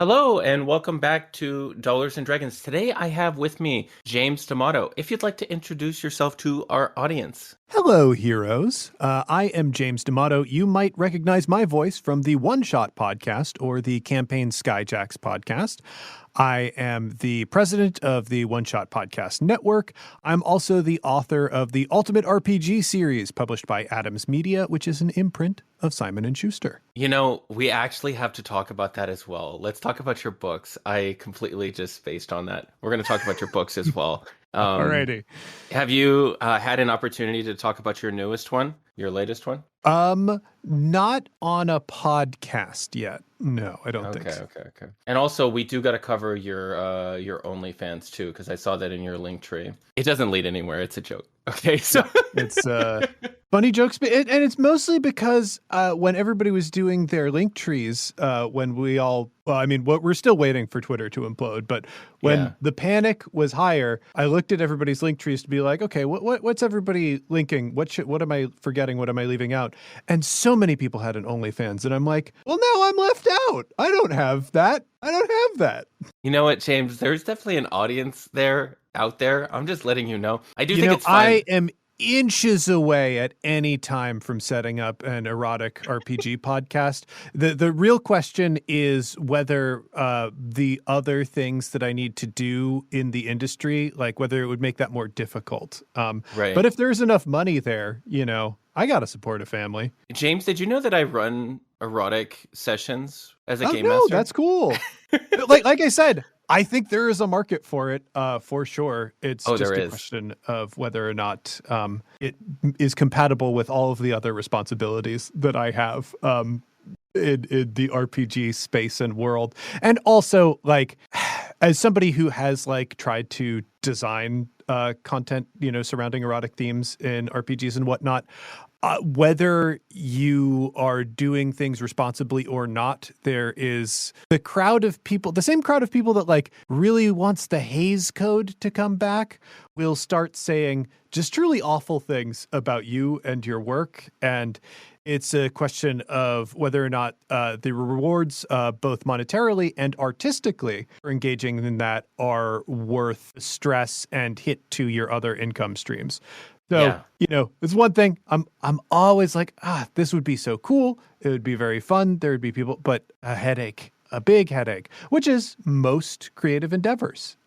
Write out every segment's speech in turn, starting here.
Hello and welcome back to Dollars and Dragons. Today I have with me James D'Amato. If you'd like to introduce yourself to our audience. Hello, heroes. I am James D'Amato. You might recognize my voice from the One Shot podcast or the Campaign Skyjacks podcast. I am the president of the One Shot Podcast Network. I'm also the author of the Ultimate RPG series published by Adams Media, which is an imprint of Simon & Schuster. You know, we actually have to talk about that as well. Let's talk about your books. I completely just spaced on that. We're going to talk about your books as well. Alrighty. Have you had an opportunity to talk about your newest one, your latest one? Not on a podcast yet. No, I don't think so. Okay. And also, we do got to cover your OnlyFans too, because I saw that in your link tree. It doesn't lead anywhere. It's a joke. Okay, so it's funny jokes, and it's mostly because when everybody was doing their link trees, when we all, we're still waiting for Twitter to implode, but when the panic was higher, I looked at everybody's link trees to be like, okay, what's everybody linking? What am I forgetting? What am I leaving out? And so many people had an OnlyFans, and I'm like, well, now I'm left out. I don't have that. You know what, James? There's definitely an audience out there. I'm just letting you know. I do think it's fine. I am inches away at any time from setting up an erotic RPG podcast. The real question is whether the other things that I need to do in the industry, like whether it would make that more difficult. Right. But if there's enough money there, I got to support a family. James, did you know that I run erotic sessions as a game master? That's cool. like I said, I think there is a market for it, for sure. It's just a question of whether or not it is compatible with all of the other responsibilities that I have in the RPG space and world. And also, as somebody who has tried to design content, surrounding erotic themes in RPGs and whatnot, whether you are doing things responsibly or not, there is the same crowd of people that really wants the Hays Code to come back will start saying just truly awful things about you and your work. And it's a question of whether or not the rewards, both monetarily and artistically, for engaging in that are worth stress and hit to your other income streams. So, it's one thing. I'm always like, this would be so cool. It would be very fun. There would be people, but a big headache, which is most creative endeavors.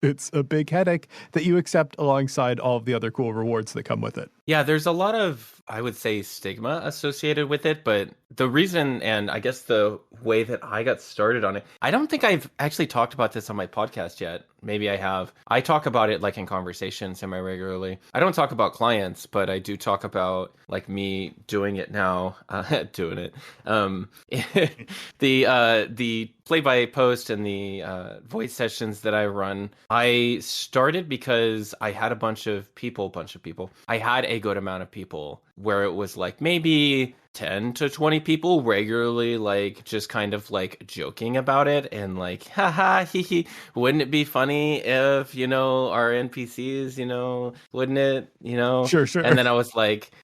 It's a big headache that you accept alongside all of the other cool rewards that come with it. Yeah, there's a lot of, I would say, stigma associated with it, but the reason, and I guess the way that I got started on it, I don't think I've actually talked about this on my podcast yet. Maybe I have. I talk about it in conversation semi-regularly. I don't talk about clients, but I do talk about me doing it now, doing it. The play-by-post and the voice sessions that I run, I started because I had a bunch of people. I had a good amount of people where it was maybe 10 to 20 people regularly, just kind of joking about it and haha, hee hee, wouldn't it be funny if, our NPCs, wouldn't it, Sure. And then I was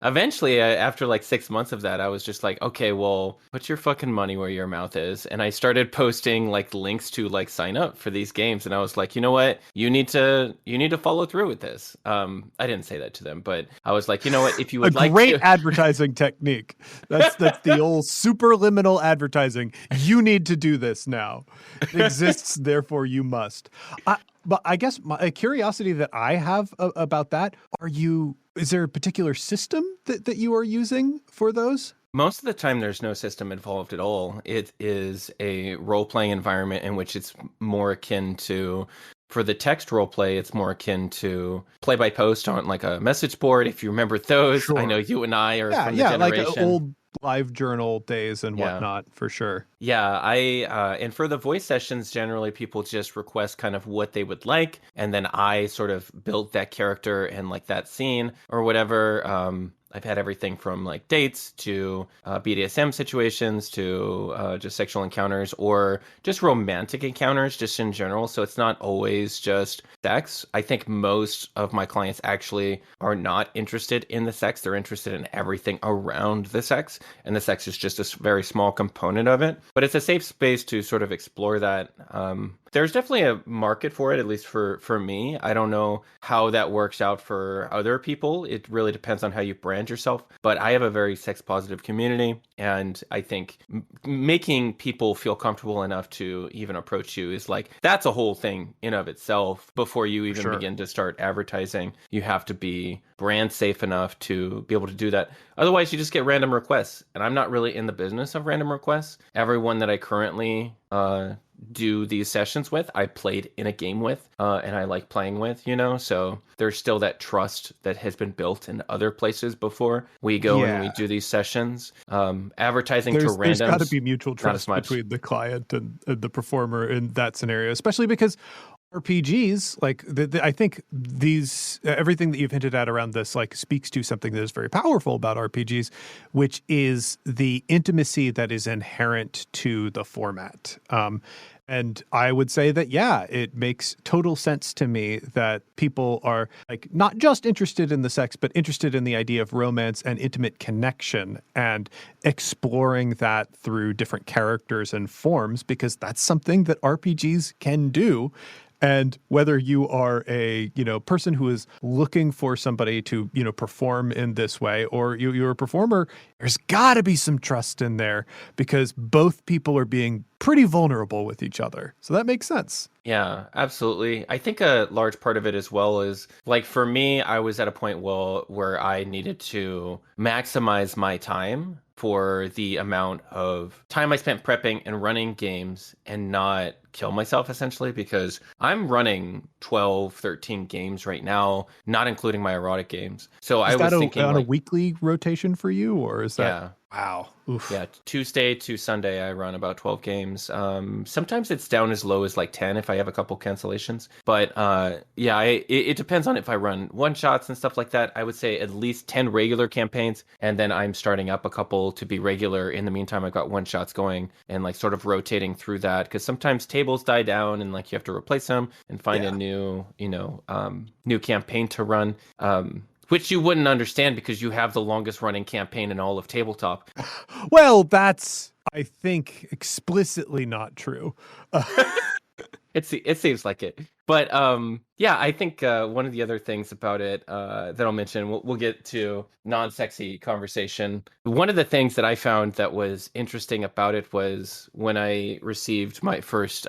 eventually after 6 months of that, I was just okay, well, put your fucking money where your mouth is. And I started posting links to sign up for these games. And I was you know what, you need to follow through with this. I didn't say that to them, but I was you know what, if you would a great advertising technique. That's the old superliminal advertising. You need to do this now. It exists, therefore you must. But I guess a curiosity that I have about that, is there a particular system that you are using for those? Most of the time, there's no system involved at all. It is a role-playing environment in which it's more akin to, for the text role play, it's more akin to play by post on a message board. If you remember those, sure. I know you and I are from the generation. Old live journal days and whatnot, for sure. Yeah, and for the voice sessions, generally people just request kind of what they would like, and then I sort of build that character and that scene or whatever. I've had everything from like dates to BDSM situations to just sexual encounters or just romantic encounters just in general. So it's not always just sex. I think most of my clients actually are not interested in the sex. They're interested in everything around the sex, and the sex is just a very small component of it. But it's a safe space to sort of explore that. There's definitely a market for it, at least for me. I don't know how that works out for other people. It really depends on how you brand yourself. But I have a very sex positive community, and I think making people feel comfortable enough to even approach you is like, that's a whole thing in of itself. Before you even begin to start advertising, you have to be brand safe enough to be able to do that. Otherwise, you just get random requests. And I'm not really in the business of random requests. Everyone that I currently do these sessions with, I played in a game with, and I like playing with, so there's still that trust that has been built in other places before we go and we do these sessions. Advertising to randoms, there's got to be mutual trust between the client and the performer in that scenario, especially because RPGs, like I think these everything that you've hinted at around this like speaks to something that is very powerful about RPGs, which is the intimacy that is inherent to the format. And I would say that, yeah, it makes total sense to me that people are like not just interested in the sex, but interested in the idea of romance and intimate connection and exploring that through different characters and forms, because that's something that RPGs can do. And whether you are a, person who is looking for somebody to, perform in this way, or you're a performer, there's got to be some trust in there because both people are being pretty vulnerable with each other. So that makes sense. Yeah, absolutely. I think a large part of it as well is, like, for me, I was at a point where I needed to maximize my time for the amount of time I spent prepping and running games and not kill myself, essentially, because I'm running 12, 13 games right now, not including my erotic games. So I was thinking on a weekly rotation for you, or is that? Yeah. Wow. Oof. Yeah, Tuesday to Sunday, I run about 12 games. Sometimes it's down as low as like 10 if I have a couple cancellations. But it depends on if I run one-shots and stuff like that. I would say at least 10 regular campaigns, and then I'm starting up a couple to be regular. In the meantime, I've got one-shots going and like sort of rotating through that, because sometimes tables die down and like you have to replace them and find a new, new campaign to run. Which you wouldn't understand because you have the longest running campaign in all of tabletop. Well, that's, I think, explicitly not true. It seems like it. But I think one of the other things about it that I'll mention, we'll get to non-sexy conversation. One of the things that I found that was interesting about it was when I received my first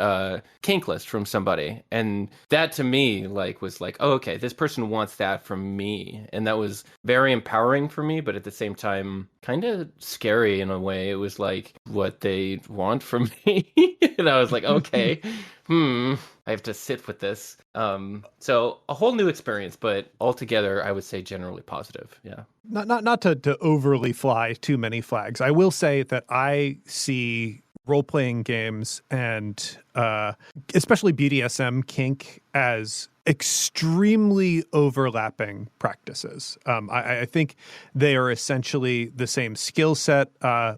kink list from somebody. And that to me was like, oh, okay, this person wants that from me. And that was very empowering for me, but at the same time, kind of scary in a way. It was like what they want from me. And I was like, okay, I have to sit with this. So a whole new experience, but altogether, I would say generally positive. Yeah. Not to overly fly too many flags. I will say that I see role-playing games and especially BDSM kink as extremely overlapping practices. I think they are essentially the same skill set,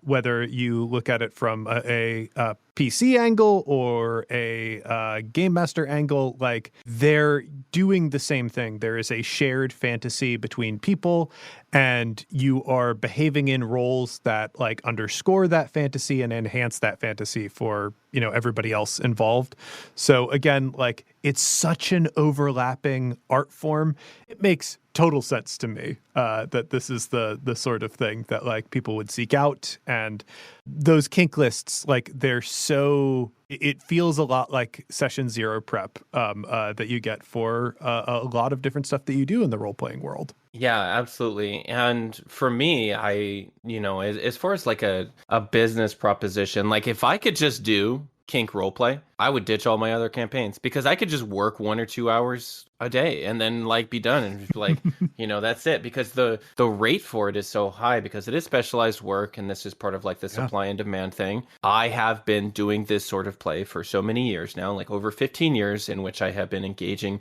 whether you look at it from a PC angle or a game master angle. Like, they're doing the same thing. There is a shared fantasy between people, and you are behaving in roles that like underscore that fantasy and enhance that fantasy for everybody else involved. So again, like, it's such an overlapping art form. It makes total sense to me that this is the sort of thing that like people would seek out. And those kink lists, like, they're so, it feels a lot like session zero prep that you get for a lot of different stuff that you do in the role-playing world. Yeah, absolutely. And for me, as far as like a business proposition, like if I could just do kink roleplay, I would ditch all my other campaigns, because I could just work 1 or 2 hours a day and then like be done and just like, that's it. Because the rate for it is so high, because it is specialized work, and this is part of like the supply and demand thing. I have been doing this sort of play for so many years now, like over 15 years, in which I have been engaging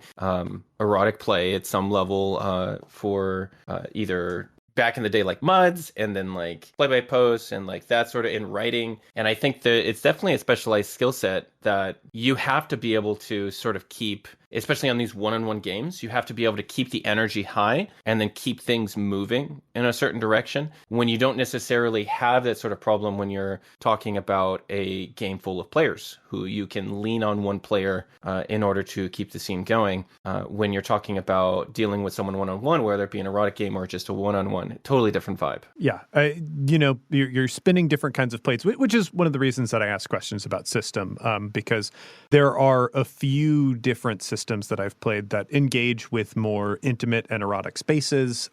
erotic play at some level for either back in the day, like MUDs, and then like play by post and like that sort of in writing. And I think that it's definitely a specialized skill set that you have to be able to sort of keep, especially on these one-on-one games, you have to be able to keep the energy high and then keep things moving in a certain direction when you don't necessarily have that sort of problem when you're talking about a game full of players who you can lean on one player in order to keep the scene going. When you're talking about dealing with someone one-on-one, whether it be an erotic game or just a one-on-one, totally different vibe. Yeah. You're spinning different kinds of plates, which is one of the reasons that I ask questions about system, because there are a few different systems that I've played that engage with more intimate and erotic spaces.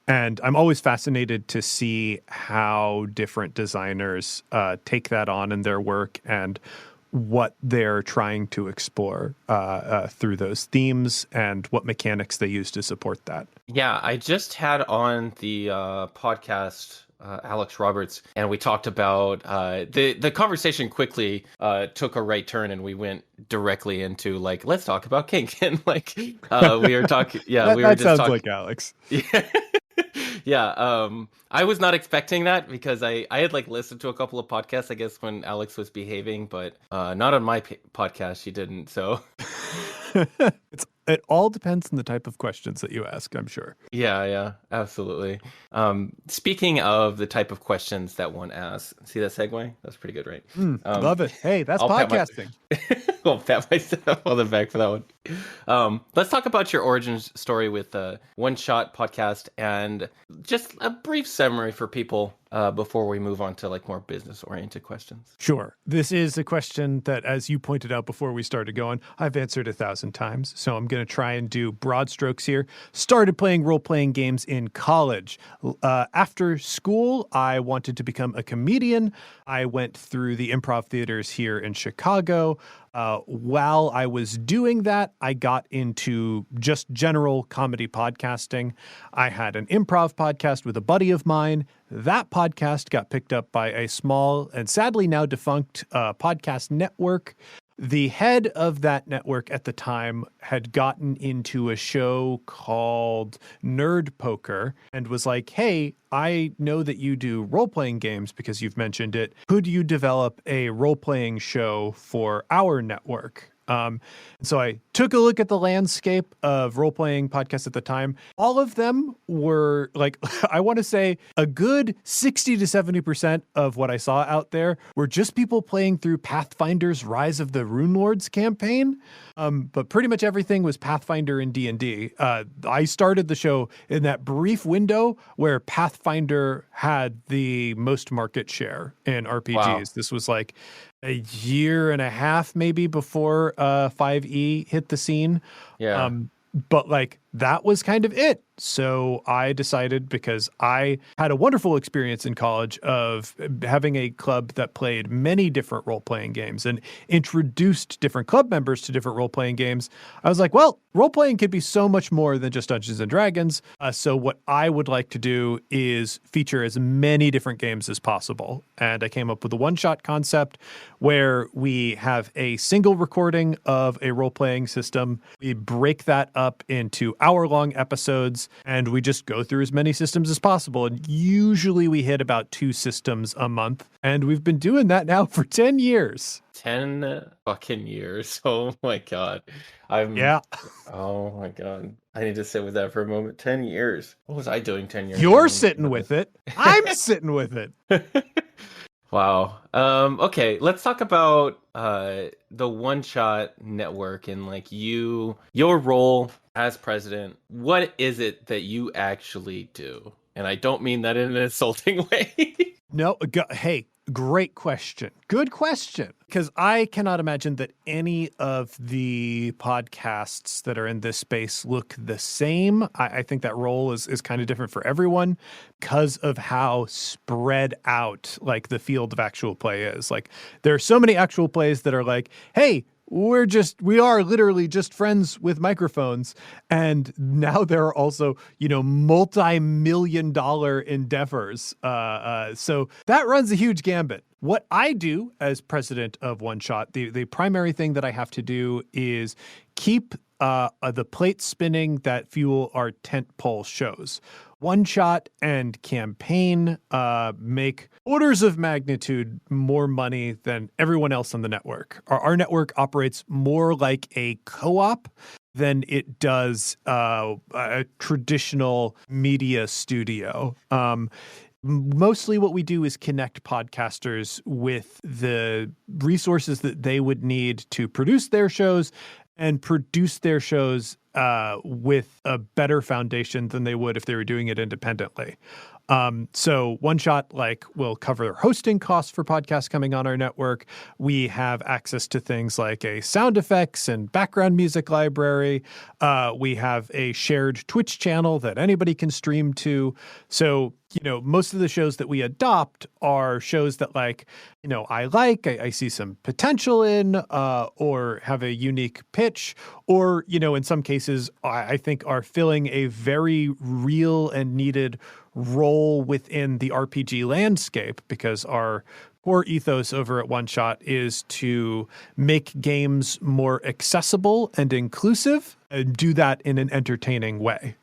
And I'm always fascinated to see how different designers take that on in their work and what they're trying to explore through those themes and what mechanics they use to support that. Yeah, I just had on the podcast Alex Roberts, and we talked about the conversation quickly took a right turn, and we went directly into like, let's talk about kink, and like we were talking. Yeah, we were just sounds talking, like Alex. Yeah. Yeah, I was not expecting that because I had like listened to a couple of podcasts, I guess, when Alex was behaving, but not on my podcast. She didn't. So it all depends on the type of questions that you ask, I'm sure. Yeah, absolutely. Speaking of the type of questions that one asks, see that segue? That's pretty good, right? Love it. Hey, that's podcasting. I'll pat myself on the back for that one. Let's talk about your origin story with One Shot Podcast and just a brief summary for people before we move on to like more business-oriented questions. Sure. This is a question that, as you pointed out before we started going, I've answered 1,000 times. So I'm going to try and do broad strokes here. Started playing role-playing games in college. After school, I wanted to become a comedian. I went through the improv theaters here in Chicago. While I was doing that, I got into just general comedy podcasting. I had an improv podcast with a buddy of mine. That podcast got picked up by a small and sadly now defunct podcast network. The head of that network at the time had gotten into a show called Nerd Poker and was like, hey, I know that you do role-playing games because you've mentioned it. Could you develop a role-playing show for our network? So I took a look at the landscape of role-playing podcasts at the time. All of them were like, I want to say a good 60 to 70% of what I saw out there were just people playing through Pathfinder's Rise of the Runelords campaign. But pretty much everything was Pathfinder and D&D. I started the show in that brief window where Pathfinder had the most market share in RPGs. Wow. This was like a year and a half maybe before 5e hit the scene. Yeah. But like that was kind of it. So I decided, because I had a wonderful experience in college of having a club that played many different role-playing games and introduced different club members to different role-playing games. I was like, well, role-playing could be so much more than just Dungeons and Dragons. So what I would like to do is feature as many different games as possible. And I came up with a one-shot concept where we have a single recording of a role-playing system. We break that up into hour-long episodes, and we just go through as many systems as possible. And usually we hit about 2 systems a month. And we've been doing that now for 10 years. 10 fucking years. Oh my God. Yeah. Oh my God. I need to sit with that for a moment. 10 years. What was I doing 10 years ago? You're sitting with it. I'm sitting with it. Wow. Okay, let's talk about the One Shot Network and like your role as president. What is it that you actually do? And I don't mean that in an insulting way. No, hey, great question. Good question. Because I cannot imagine that any of the podcasts that are in this space look the same. I think that role is kind of different for everyone because of how spread out like the field of actual play is. Like there are so many actual plays that are like, hey, we are literally just friends with microphones. And now there are also, multi-million-dollar endeavors. So that runs a huge gambit. What I do as president of One Shot, the primary thing that I have to do is keep the plates spinning that fuel our tentpole shows. One Shot and Campaign make orders of magnitude more money than everyone else on the network. Our network operates more like a co-op than it does a traditional media studio. Mostly what we do is connect podcasters with the resources that they would need to produce their shows and produce their shows with a better foundation than they would if they were doing it independently. So One Shot will cover hosting costs for podcasts coming on our network. We have access to things like a sound effects and background music library. We have a shared Twitch channel that anybody can stream to. So, most of the shows that we adopt are shows that I see some potential in, or have a unique pitch, or, in some cases, I think are filling a very real and needed role within the RPG landscape, because our core ethos over at One Shot is to make games more accessible and inclusive and do that in an entertaining way.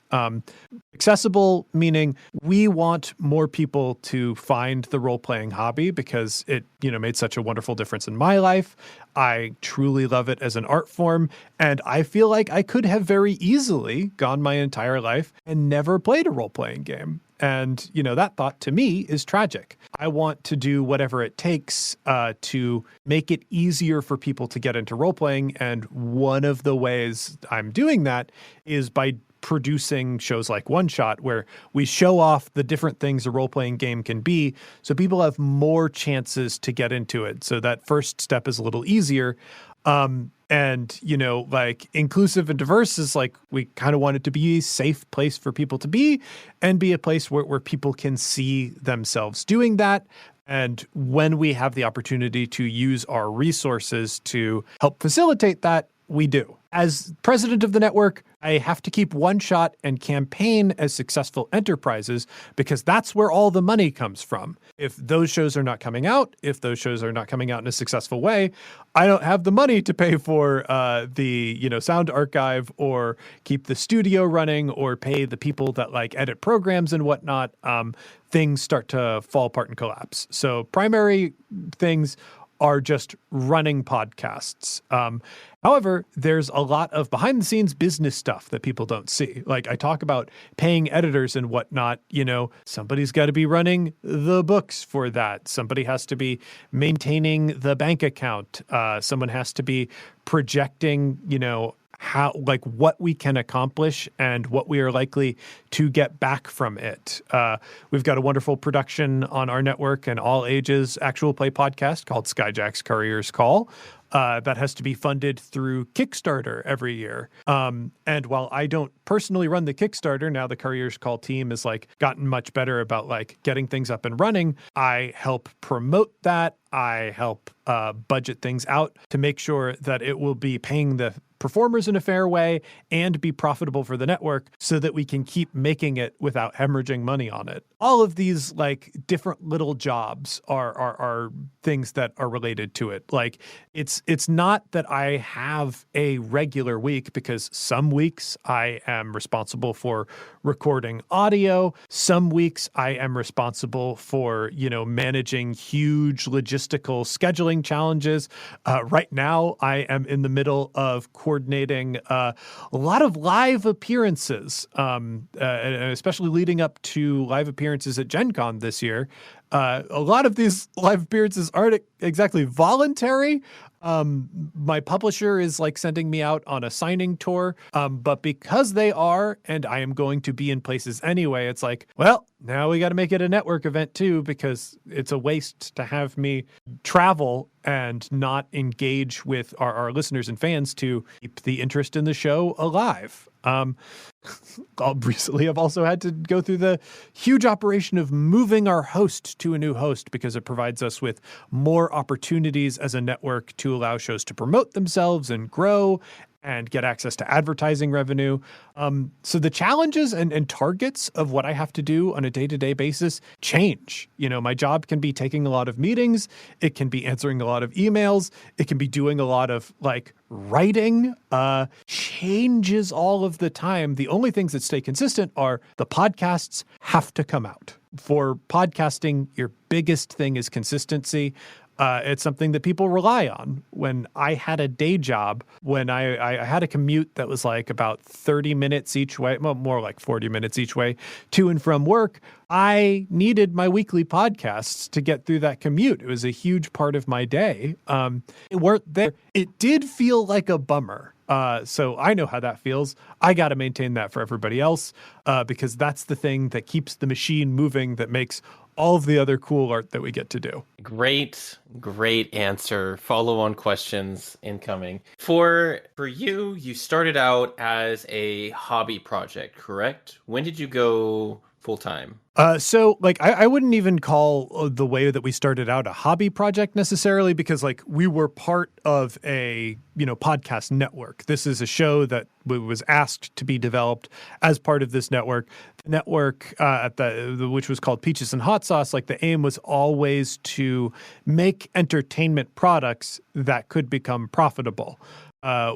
Accessible meaning we want more people to find the role-playing hobby because it, made such a wonderful difference in my life. I truly love it as an art form, and I feel like I could have very easily gone my entire life and never played a role-playing game. And, that thought to me is tragic. I want to do whatever it takes to make it easier for people to get into role-playing. And one of the ways I'm doing that is by producing shows like One Shot, where we show off the different things a role-playing game can be, so people have more chances to get into it. So that first step is a little easier. And, inclusive and diverse is we kind of want it to be a safe place for people to be and be a place where people can see themselves doing that. And when we have the opportunity to use our resources to help facilitate that, we do. As president of the network, I have to keep One Shot and Campaign as successful enterprises because that's where all the money comes from. If those shows are not coming out, if those shows are not coming out in a successful way, I don't have the money to pay for the sound archive or keep the studio running or pay the people that edit programs and whatnot. Things start to fall apart and collapse. So primary things are just running podcasts. However, there's a lot of behind the scenes business stuff that people don't see. I talk about paying editors and whatnot, somebody's got to be running the books for that. Somebody has to be maintaining the bank account. Someone has to be projecting, how what we can accomplish and what we are likely to get back from it. We've got a wonderful production on our network, an all ages actual play podcast called Skyjack's Courier's Call. That has to be funded through Kickstarter every year. And while I don't personally run the Kickstarter, now the Courier's Call team has gotten much better about getting things up and running. I help promote that. I help budget things out to make sure that it will be paying the performers in a fair way and be profitable for the network so that we can keep making it without hemorrhaging money on it. All of these different little jobs are things that are related to it. It's not that I have a regular week, because some weeks I am responsible for recording audio. Some weeks I am responsible for, managing huge logistical scheduling challenges. Right now I am in the middle of coordinating a lot of live appearances, and especially leading up to live appearances at Gen Con this year. A lot of these live appearances aren't exactly voluntary. My publisher is sending me out on a signing tour, but because they are, and I am going to be in places anyway, it's well, now we got to make it a network event too, because it's a waste to have me travel and not engage with our listeners and fans to keep the interest in the show alive. Recently, I've also had to go through the huge operation of moving our host to a new host because it provides us with more opportunities as a network to allow shows to promote themselves and grow. and get access to advertising revenue. So the challenges and targets of what I have to do on a day-to-day basis change. My job can be taking a lot of meetings. It can be answering a lot of emails. It can be doing a lot of writing. Changes all of the time. The only things that stay consistent are the podcasts have to come out. For podcasting, your biggest thing is consistency. It's something that people rely on. When I had a day job, when I had a commute that was about 30 minutes each way, well, more like 40 minutes each way to and from work, I needed my weekly podcasts to get through that commute. It was a huge part of my day. It weren't there. It did feel like a bummer. So I know how that feels. I got to maintain that for everybody else, because that's the thing that keeps the machine moving, that makes all of the other cool art that we get to do. Great answer. Follow-on questions incoming. For you started out as a hobby project, correct? When did you go full-time? So I wouldn't even call the way that we started out a hobby project necessarily, because we were part of a, podcast network. This is a show that was asked to be developed as part of this network. The network which was called Peaches and Hot Sauce, the aim was always to make entertainment products that could become profitable.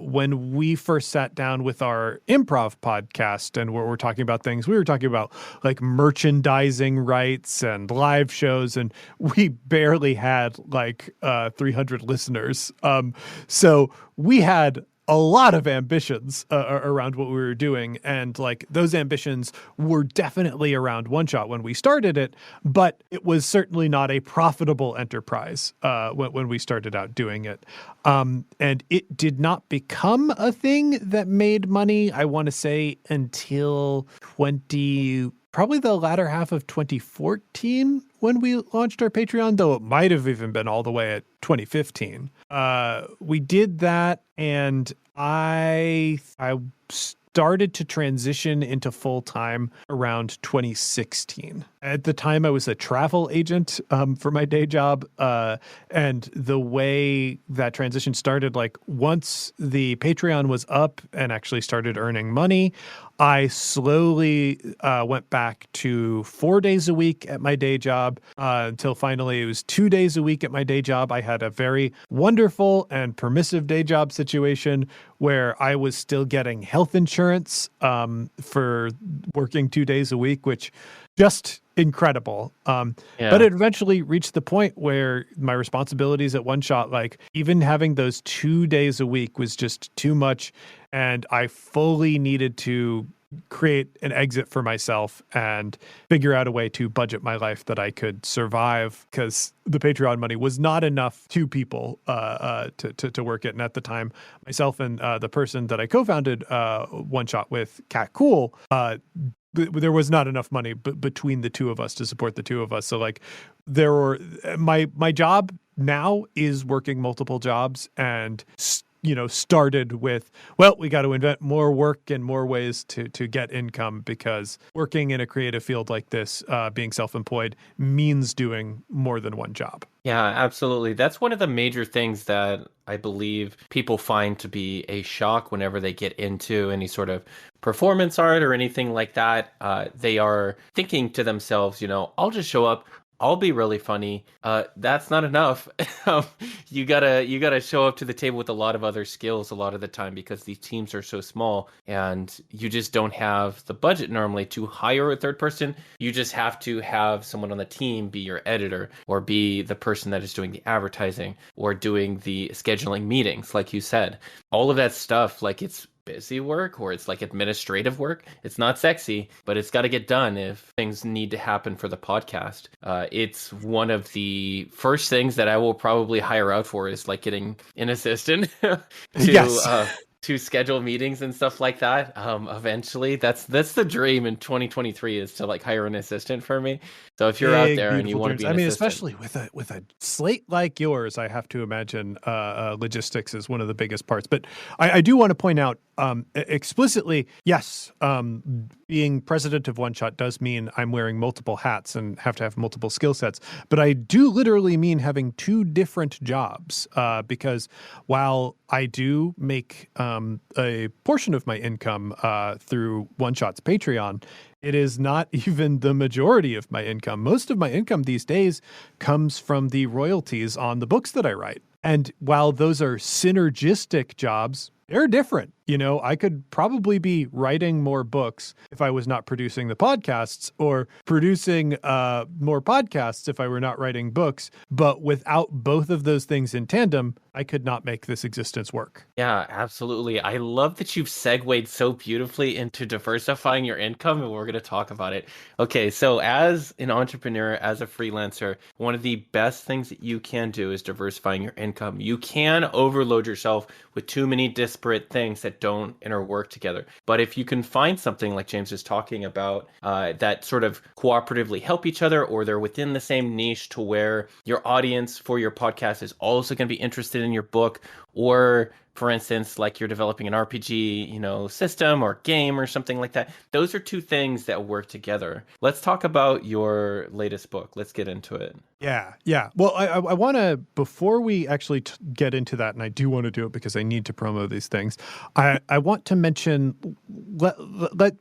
When we first sat down with our improv podcast and we're talking about things, we were talking about merchandising rights and live shows, and we barely had 300 listeners. So we had a lot of ambitions around what we were doing. And those ambitions were definitely around One Shot when we started it, but it was certainly not a profitable enterprise when we started out doing it. And it did not become a thing that made money, I want to say, until probably the latter half of 2014 when we launched our Patreon, though it might have even been all the way at 2015. We did that, and I started to transition into full-time around 2016. At the time, I was a travel agent for my day job. And the way that transition started, once the Patreon was up and actually started earning money, I slowly went back to 4 days a week at my day job until finally it was 2 days a week at my day job. I had a very wonderful and permissive day job situation where I was still getting health insurance for working 2 days a week, which just incredible. But it eventually reached the point where my responsibilities at One Shot, even having those 2 days a week was just too much. And I fully needed to create an exit for myself and figure out a way to budget my life that I could survive, because the Patreon money was not enough two people to work it. And at the time, myself and the person that I co-founded One Shot with, Cat Cool, there was not enough money between the two of us to support the two of us. So there were my job now is working multiple jobs, and started with, we got to invent more work and more ways to get income, because working in a creative field like this, being self-employed, means doing more than one job. Yeah, absolutely. That's one of the major things that I believe people find to be a shock whenever they get into any sort of performance art or anything like that. They are thinking to themselves, I'll just show up, I'll be really funny. That's not enough. You gotta show up to the table with a lot of other skills a lot of the time, because these teams are so small and you just don't have the budget normally to hire a third person. You just have to have someone on the team be your editor, or be the person that is doing the advertising, or doing the scheduling meetings, like you said. All of that stuff, it's busy work, or it's administrative work. It's not sexy, but it's got to get done if things need to happen for the podcast. It's one of the first things that I will probably hire out for, is getting an assistant to schedule meetings and stuff like that. Eventually, that's the dream in 2023, is to hire an assistant for me. So if you're out there and you want to be an assistant, especially with a slate like yours, I have to imagine logistics is one of the biggest parts. But I do want to point out explicitly, yes, being president of One Shot does mean I'm wearing multiple hats and have to have multiple skill sets. But I do literally mean having two different jobs because while I do make a portion of my income through One Shot's Patreon, it is not even the majority of my income. Most of my income these days comes from the royalties on the books that I write. And while those are synergistic jobs, they're different. You know, I could probably be writing more books if I was not producing the podcasts, or producing more podcasts if I were not writing books. But without both of those things in tandem, I could not make this existence work. Yeah, absolutely. I love that you've segued so beautifully into diversifying your income, and we're going to talk about it. Okay, so as an entrepreneur, as a freelancer, one of the best things that you can do is diversifying your income. You can overload yourself with too many disparate things that don't interwork together. But if you can find something like James is talking about that sort of cooperatively help each other, or they're within the same niche to where your audience for your podcast is also going to be interested in your book, or for instance, like you're developing an RPG, system or game or something like that. Those are two things that work together. Let's talk about your latest book. Let's get into it. Yeah. Well, I want to, before we actually get into that, and I do want to do it because I need to promo these things, I want to mention,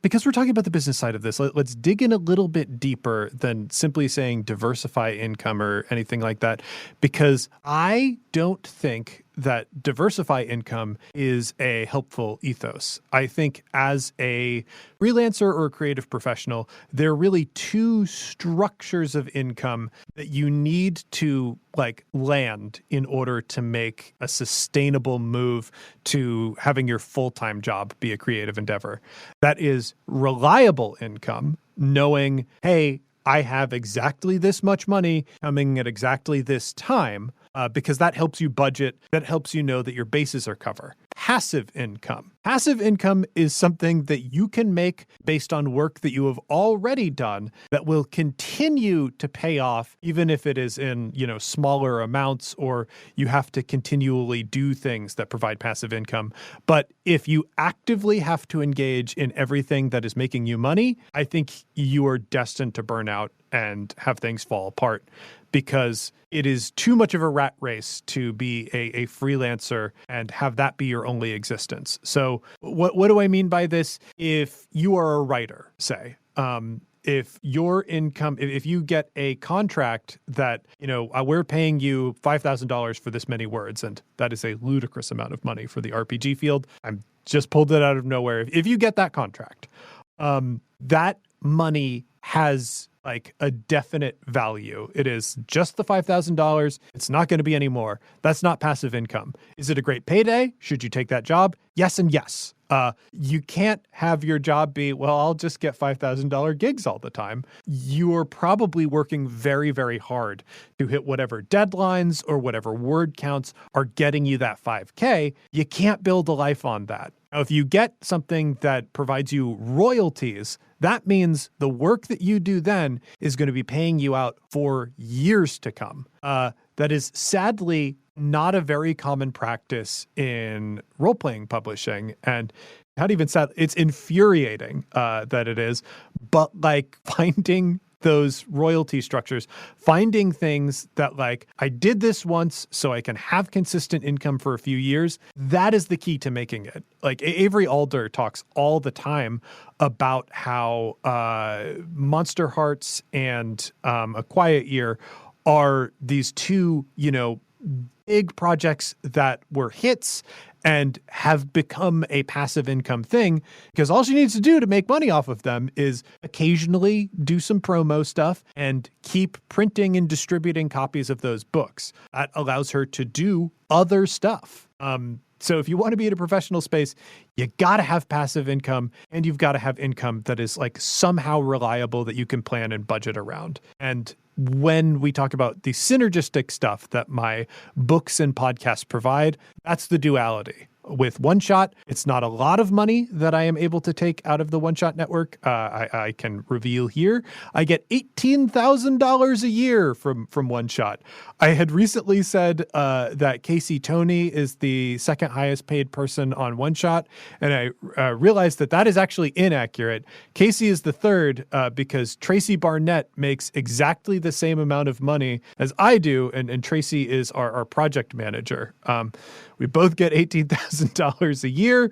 because we're talking about the business side of this, let's dig in a little bit deeper than simply saying diversify income or anything like that, because I don't think that diversify income is a helpful ethos. I think as a freelancer or a creative professional, there are really two structures of income that you need to land in order to make a sustainable move to having your full-time job be a creative endeavor. That is reliable income, knowing, hey, I have exactly this much money coming at exactly this time, because that helps you budget, that helps you know that your bases are covered. Passive income. Passive income is something that you can make based on work that you have already done that will continue to pay off, even if it is in, smaller amounts, or you have to continually do things that provide passive income. But if you actively have to engage in everything that is making you money, I think you are destined to burn out and have things fall apart, because it is too much of a rat race to be a freelancer and have that be your only existence. So what do I mean by this? If you are a writer, say, if your income, if you get a contract that, we're paying you $5,000 for this many words, and that is a ludicrous amount of money for the RPG field. I'm just pulled it out of nowhere. If you get that contract, that money has a definite value. It is just the $5,000. It's not going to be any more. That's not passive income. Is it a great payday? Should you take that job? Yes and yes. You can't have your job be, well, I'll just get $5,000 gigs all the time. You are probably working very, very hard to hit whatever deadlines or whatever word counts are getting you that 5K. You can't build a life on that. Now, if you get something that provides you royalties, that means the work that you do then is going to be paying you out for years to come. That is sadly not a very common practice in role-playing publishing, and not even sad. It's infuriating that it is, but finding those royalty structures, finding things that I did this once so I can have consistent income for a few years, that is the key to making it. Avery Alder talks all the time about how Monster Hearts and A Quiet Year are these two, big projects that were hits and have become a passive income thing, because all she needs to do to make money off of them is occasionally do some promo stuff and keep printing and distributing copies of those books. That allows her to do other stuff. So if you want to be in a professional space, you got to have passive income, and you've got to have income that is somehow reliable that you can plan and budget around. And when we talk about the synergistic stuff that my books and podcasts provide, that's the duality. with One Shot. It's not a lot of money that I am able to take out of the One Shot network. I can reveal here, I get $18,000 a year from One Shot. I had recently said that Casey Tony is the second highest paid person on One Shot, and I realized that is actually inaccurate. Casey is the third because Tracy Barnett makes exactly the same amount of money as I do, and Tracy is our project manager. We both get $18,000 a year.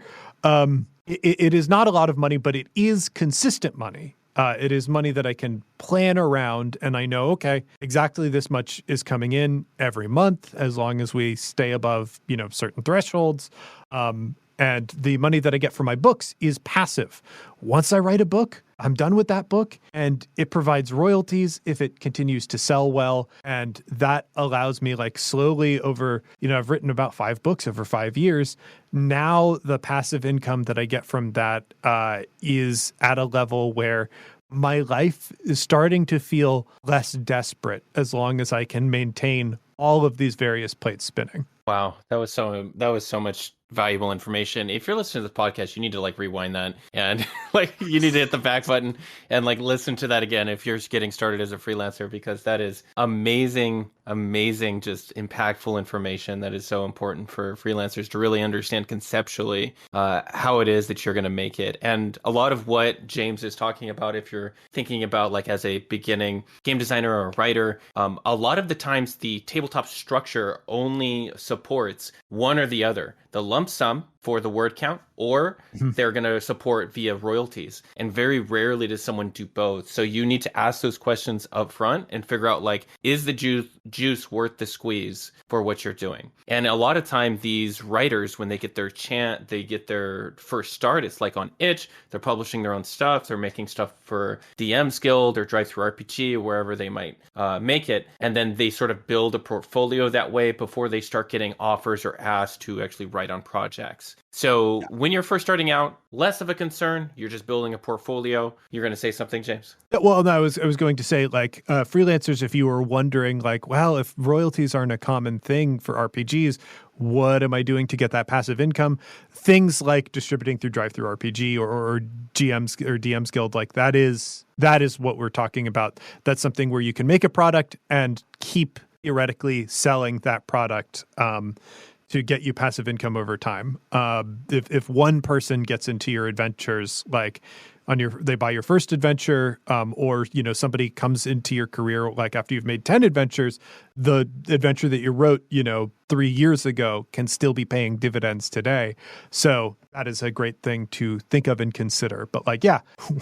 It is not a lot of money, but it is consistent money. It is money that I can plan around, and I know, okay, exactly this much is coming in every month as long as we stay above, certain thresholds. And the money that I get from my books is passive. Once I write a book, I'm done with that book, and it provides royalties if it continues to sell well. And that allows me, slowly over, I've written about 5 books over 5 years. Now the passive income that I get from that is at a level where my life is starting to feel less desperate as long as I can maintain all of these various plates spinning. Wow, that was so much valuable information. If you're listening to this podcast, you need to rewind that and you need to hit the back button and listen to that again if you're getting started as a freelancer, because that is amazing, just impactful information that is so important for freelancers to really understand conceptually how it is that you're going to make it. And a lot of what James is talking about, if you're thinking about as a beginning game designer or a writer, a lot of the times the tabletop structure only supports one or the other. The lump sum for the word count, or they're going to support via royalties. And very rarely does someone do both. So you need to ask those questions up front and figure out, is the juice worth the squeeze for what you're doing? And a lot of time, these writers, when they get their first start, it's on Itch, they're publishing their own stuff, they're making stuff for DM's Guild or Drive Through RPG or wherever they might make it. And then they sort of build a portfolio that way before they start getting offers or asked to actually write on projects. So when you're first starting out, less of a concern. You're just building a portfolio. You're going to say something, James? Well, no, I was going to say, freelancers, if you were wondering, if royalties aren't a common thing for RPGs, what am I doing to get that passive income? Things like distributing through Drive Through RPG or GM's or DM's Guild, that is what we're talking about. That's something where you can make a product and keep theoretically selling that product to get you passive income over time. If one person gets into your adventures, they buy your first adventure, or somebody comes into your career after you've made 10 adventures, the adventure that you wrote 3 years ago can still be paying dividends today. So that is a great thing to think of and consider. But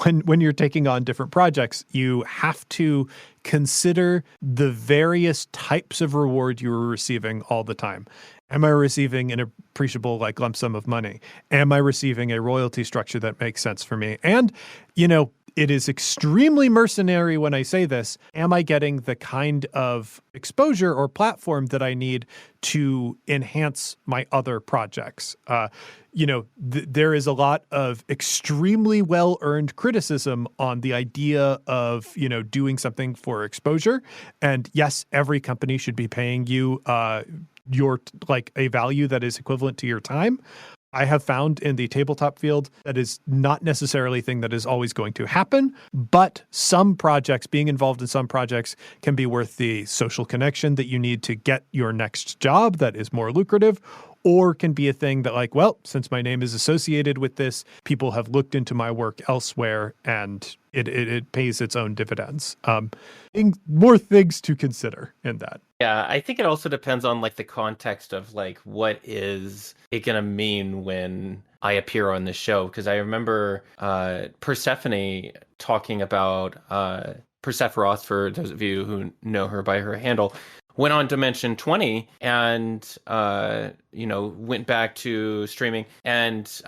when you're taking on different projects, you have to consider the various types of reward you are receiving all the time. Am I receiving an appreciable lump sum of money? Am I receiving a royalty structure that makes sense for me? And, it is extremely mercenary when I say this. Am I getting the kind of exposure or platform that I need to enhance my other projects? There is a lot of extremely well-earned criticism on the idea of, doing something for exposure. And yes, every company should be paying you your a value that is equivalent to your time. I have found in the tabletop field that is not necessarily a thing that is always going to happen, but being involved in some projects can be worth the social connection that you need to get your next job that is more lucrative, or can be a thing that since my name is associated with this, people have looked into my work elsewhere and it pays its own dividends. More things to consider in that. Yeah, I think it also depends on the context of what is it going to mean when I appear on this show. Because I remember Persephone talking about Persephoros, for those of you who know her by her handle, went on Dimension 20 and, went back to streaming. And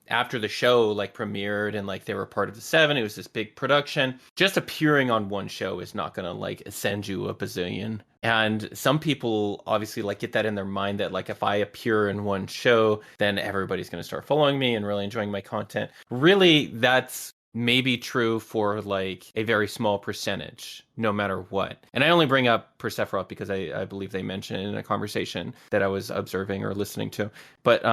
after the show, premiered and, they were part of the 7, it was this big production. Just appearing on one show is not going to, ascend you a bazillion. And some people obviously, get that in their mind that, if I appear in one show, then everybody's going to start following me and really enjoying my content. Really, that's maybe true for a very small percentage, no matter what. And I only bring up Persephone because I believe they mentioned in a conversation that I was observing or listening to. But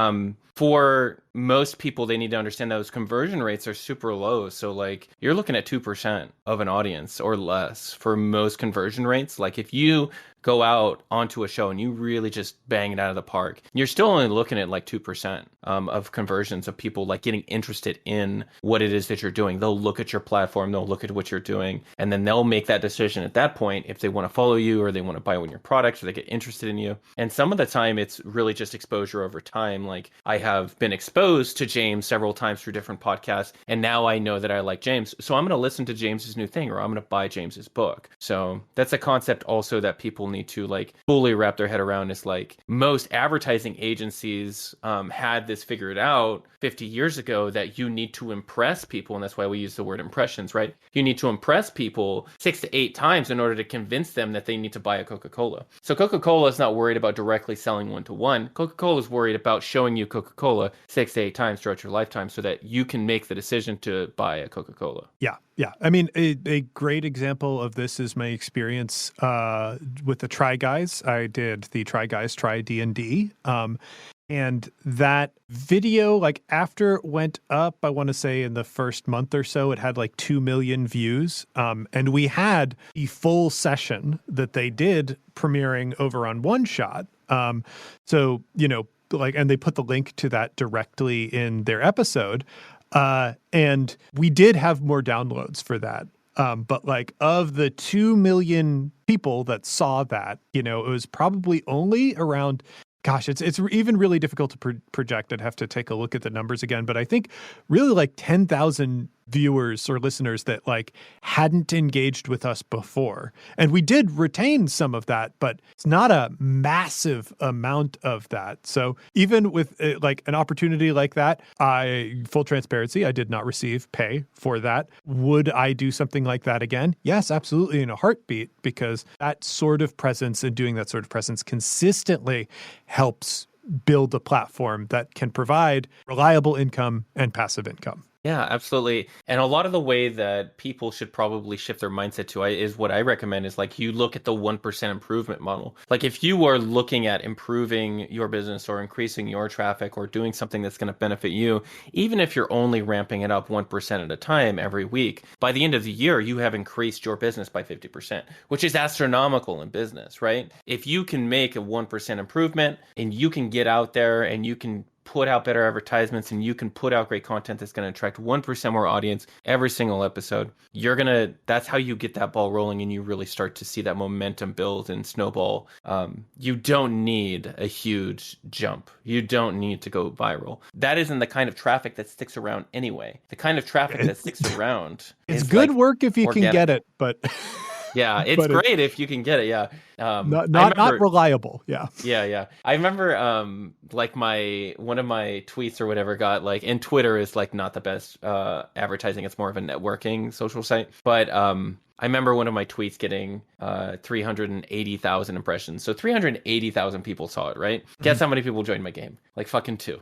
for most people, they need to understand those conversion rates are super low. So like you're looking at 2% of an audience or less for most conversion rates. Like if you go out onto a show and you really just bang it out of the park, you're still only looking at like 2% of conversions of people like getting interested in what it is that you're doing. They'll look at your platform, they'll look at what you're doing, and then they'll make that decision at that point if they want to follow you or they want to buy one of your products or they get interested in you. And some of the time it's really just exposure over time. Like I have been exposed to James several times through different podcasts, and now I know that I like James, so I'm going to listen to James's new thing, or I'm going to buy James's book. So that's a concept also that people need to like fully wrap their head around. Is like most advertising agencies had this figured out 50 years ago that you need to impress people, and that's why we use the word impressions, right? You need to impress people 6 to 8 times in order to convince them that they need to buy a Coca-Cola. So Coca-Cola is not worried about directly selling one-to-one. Coca-Cola is worried about showing you Coca-Cola 6 to 8 times throughout your lifetime so that you can make the decision to buy a Coca-Cola. Yeah. I mean, a great example of this is my experience with the Try Guys. I did the Try Guys Try D&D. And that video, like after it went up, I want to say in the first month or so, it had like 2 million views. And we had a full session that they did premiering over on One Shot. So, and they put the link to that directly in their episode. And we did have more downloads for that. But like of the 2 million people that saw that, it was probably only around, gosh, it's even really difficult to project. I'd have to take a look at the numbers again, but I think really like 10,000 viewers or listeners that like hadn't engaged with us before. And we did retain some of that, but it's not a massive amount of that. So even with like an opportunity like that, full transparency, I did not receive pay for that. Would I do something like that again? Yes, absolutely, in a heartbeat, because that sort of presence and doing that sort of presence consistently helps build a platform that can provide reliable income and passive income. Yeah, absolutely. And a lot of the way that people should probably shift their mindset to is what I recommend is like you look at the 1% improvement model. Like if you are looking at improving your business or increasing your traffic or doing something that's going to benefit you, even if you're only ramping it up 1% at a time every week, by the end of the year, you have increased your business by 50%, which is astronomical in business, right? If you can make a 1% improvement and you can get out there and you can put out better advertisements and you can put out great content that's going to attract 1% more audience every single episode, that's how you get that ball rolling and you really start to see that momentum build and snowball. You don't need a huge jump. You don't need to go viral. That isn't the kind of traffic that sticks around anyway. The kind of traffic that sticks around it's good like work if you organic. Can get it, but yeah, it's great if you can get it. Yeah. Not reliable. Yeah. Yeah. I remember like one of my tweets or whatever got like, and Twitter is like not the best advertising. It's more of a networking social site. But I remember one of my tweets getting 380,000 impressions. So 380,000 people saw it, right? Guess how many people joined my game? Like fucking 2.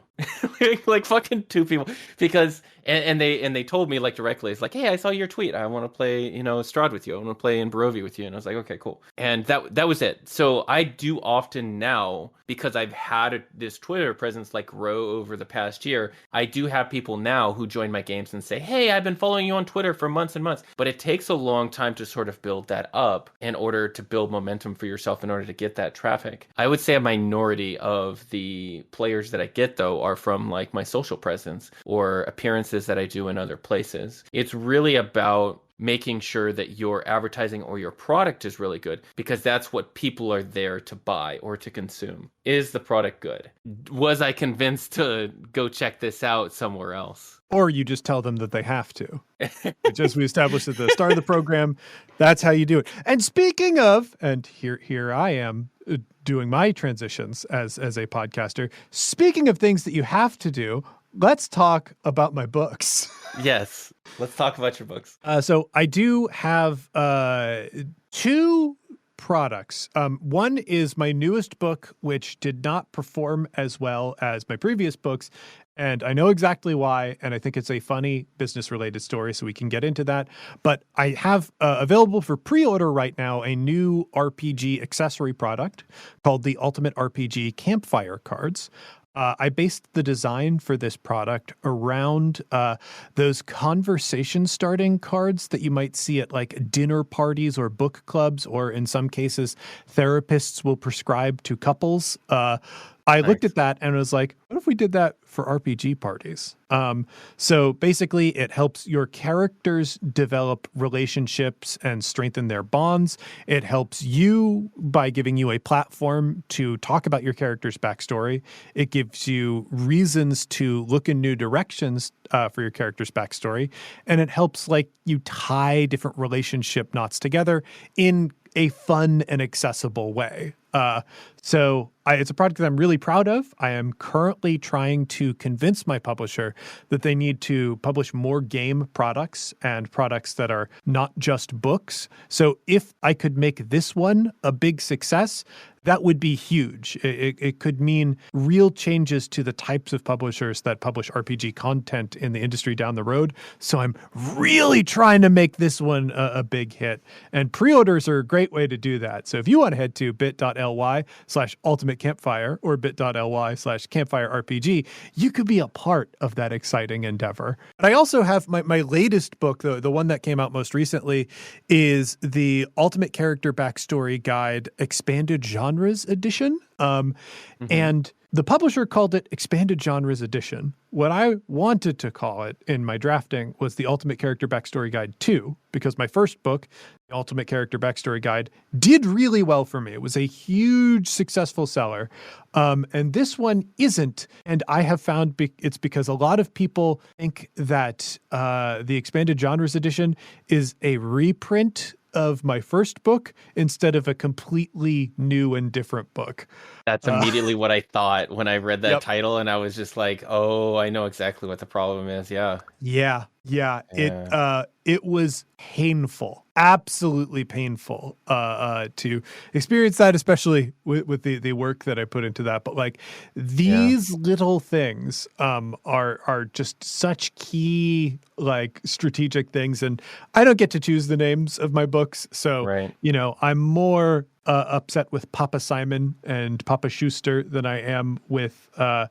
Like fucking 2 people. Because and they told me like directly, it's like, hey, I saw your tweet. I want to play, Strahd with you. I want to play in Barovia with you. And I was like, okay, cool. And that was it. So I do often now, because I've had this Twitter presence like grow over the past year, I do have people now who join my games and say, hey, I've been following you on Twitter for months and months. But it takes a long time to sort of build that up in order to build momentum for yourself in order to get that traffic. I would say a minority of the players that I get though are from like my social presence or appearances that I do in other places. It's really about making sure that your advertising or your product is really good, because that's what people are there to buy or to consume. Is the product good? Was I convinced to go check this out somewhere else? Or you just tell them that they have to. It's just we established at the start of the program, that's how you do it. And speaking of, and here I am doing my transitions as a podcaster. Speaking of things that you have to do, let's talk about my books. Yes, let's talk about your books. So I do have 2 products. One is my newest book, which did not perform as well as my previous books. And I know exactly why, and I think it's a funny business-related story, so we can get into that. But I have available for pre-order right now a new RPG accessory product called the Ultimate RPG Campfire Cards. I based the design for this product around those conversation starting cards that you might see at like dinner parties or book clubs, or in some cases, therapists will prescribe to couples. I looked at that and was like, what if we did that for RPG parties? So basically, it helps your characters develop relationships and strengthen their bonds. It helps you by giving you a platform to talk about your character's backstory. It gives you reasons to look in new directions for your character's backstory. And it helps like you tie different relationship knots together in a fun and accessible way. So it's a product that I'm really proud of. I am currently trying to convince my publisher that they need to publish more game products and products that are not just books. So if I could make this one a big success, that would be huge. It could mean real changes to the types of publishers that publish RPG content in the industry down the road. So I'm really trying to make this one a big hit. And pre-orders are a great way to do that. So if you want to head to bit.ly/ultimate campfire or bit.ly/campfire RPG, you could be a part of that exciting endeavor. And I also have my latest book, the one that came out most recently, is the Ultimate Character Backstory Guide Expanded Genres Edition. And the publisher called it Expanded Genres Edition. What I wanted to call it in my drafting was the Ultimate Character Backstory Guide 2, because my first book, the Ultimate Character Backstory Guide, did really well for me. It was a huge successful seller. And this one isn't. And I have found it's because a lot of people think that the Expanded Genres Edition is a reprint of my first book instead of a completely new and different book. That's immediately what I thought when I read that title, and I was just like, oh, I know exactly what the problem is. Yeah. It was painful, absolutely painful to experience that, especially with the work that I put into that. But like these little things are just such key like strategic things, and I don't get to choose the names of my books, so you know, I'm more upset with Papa Simon and Papa Schuster than I am with my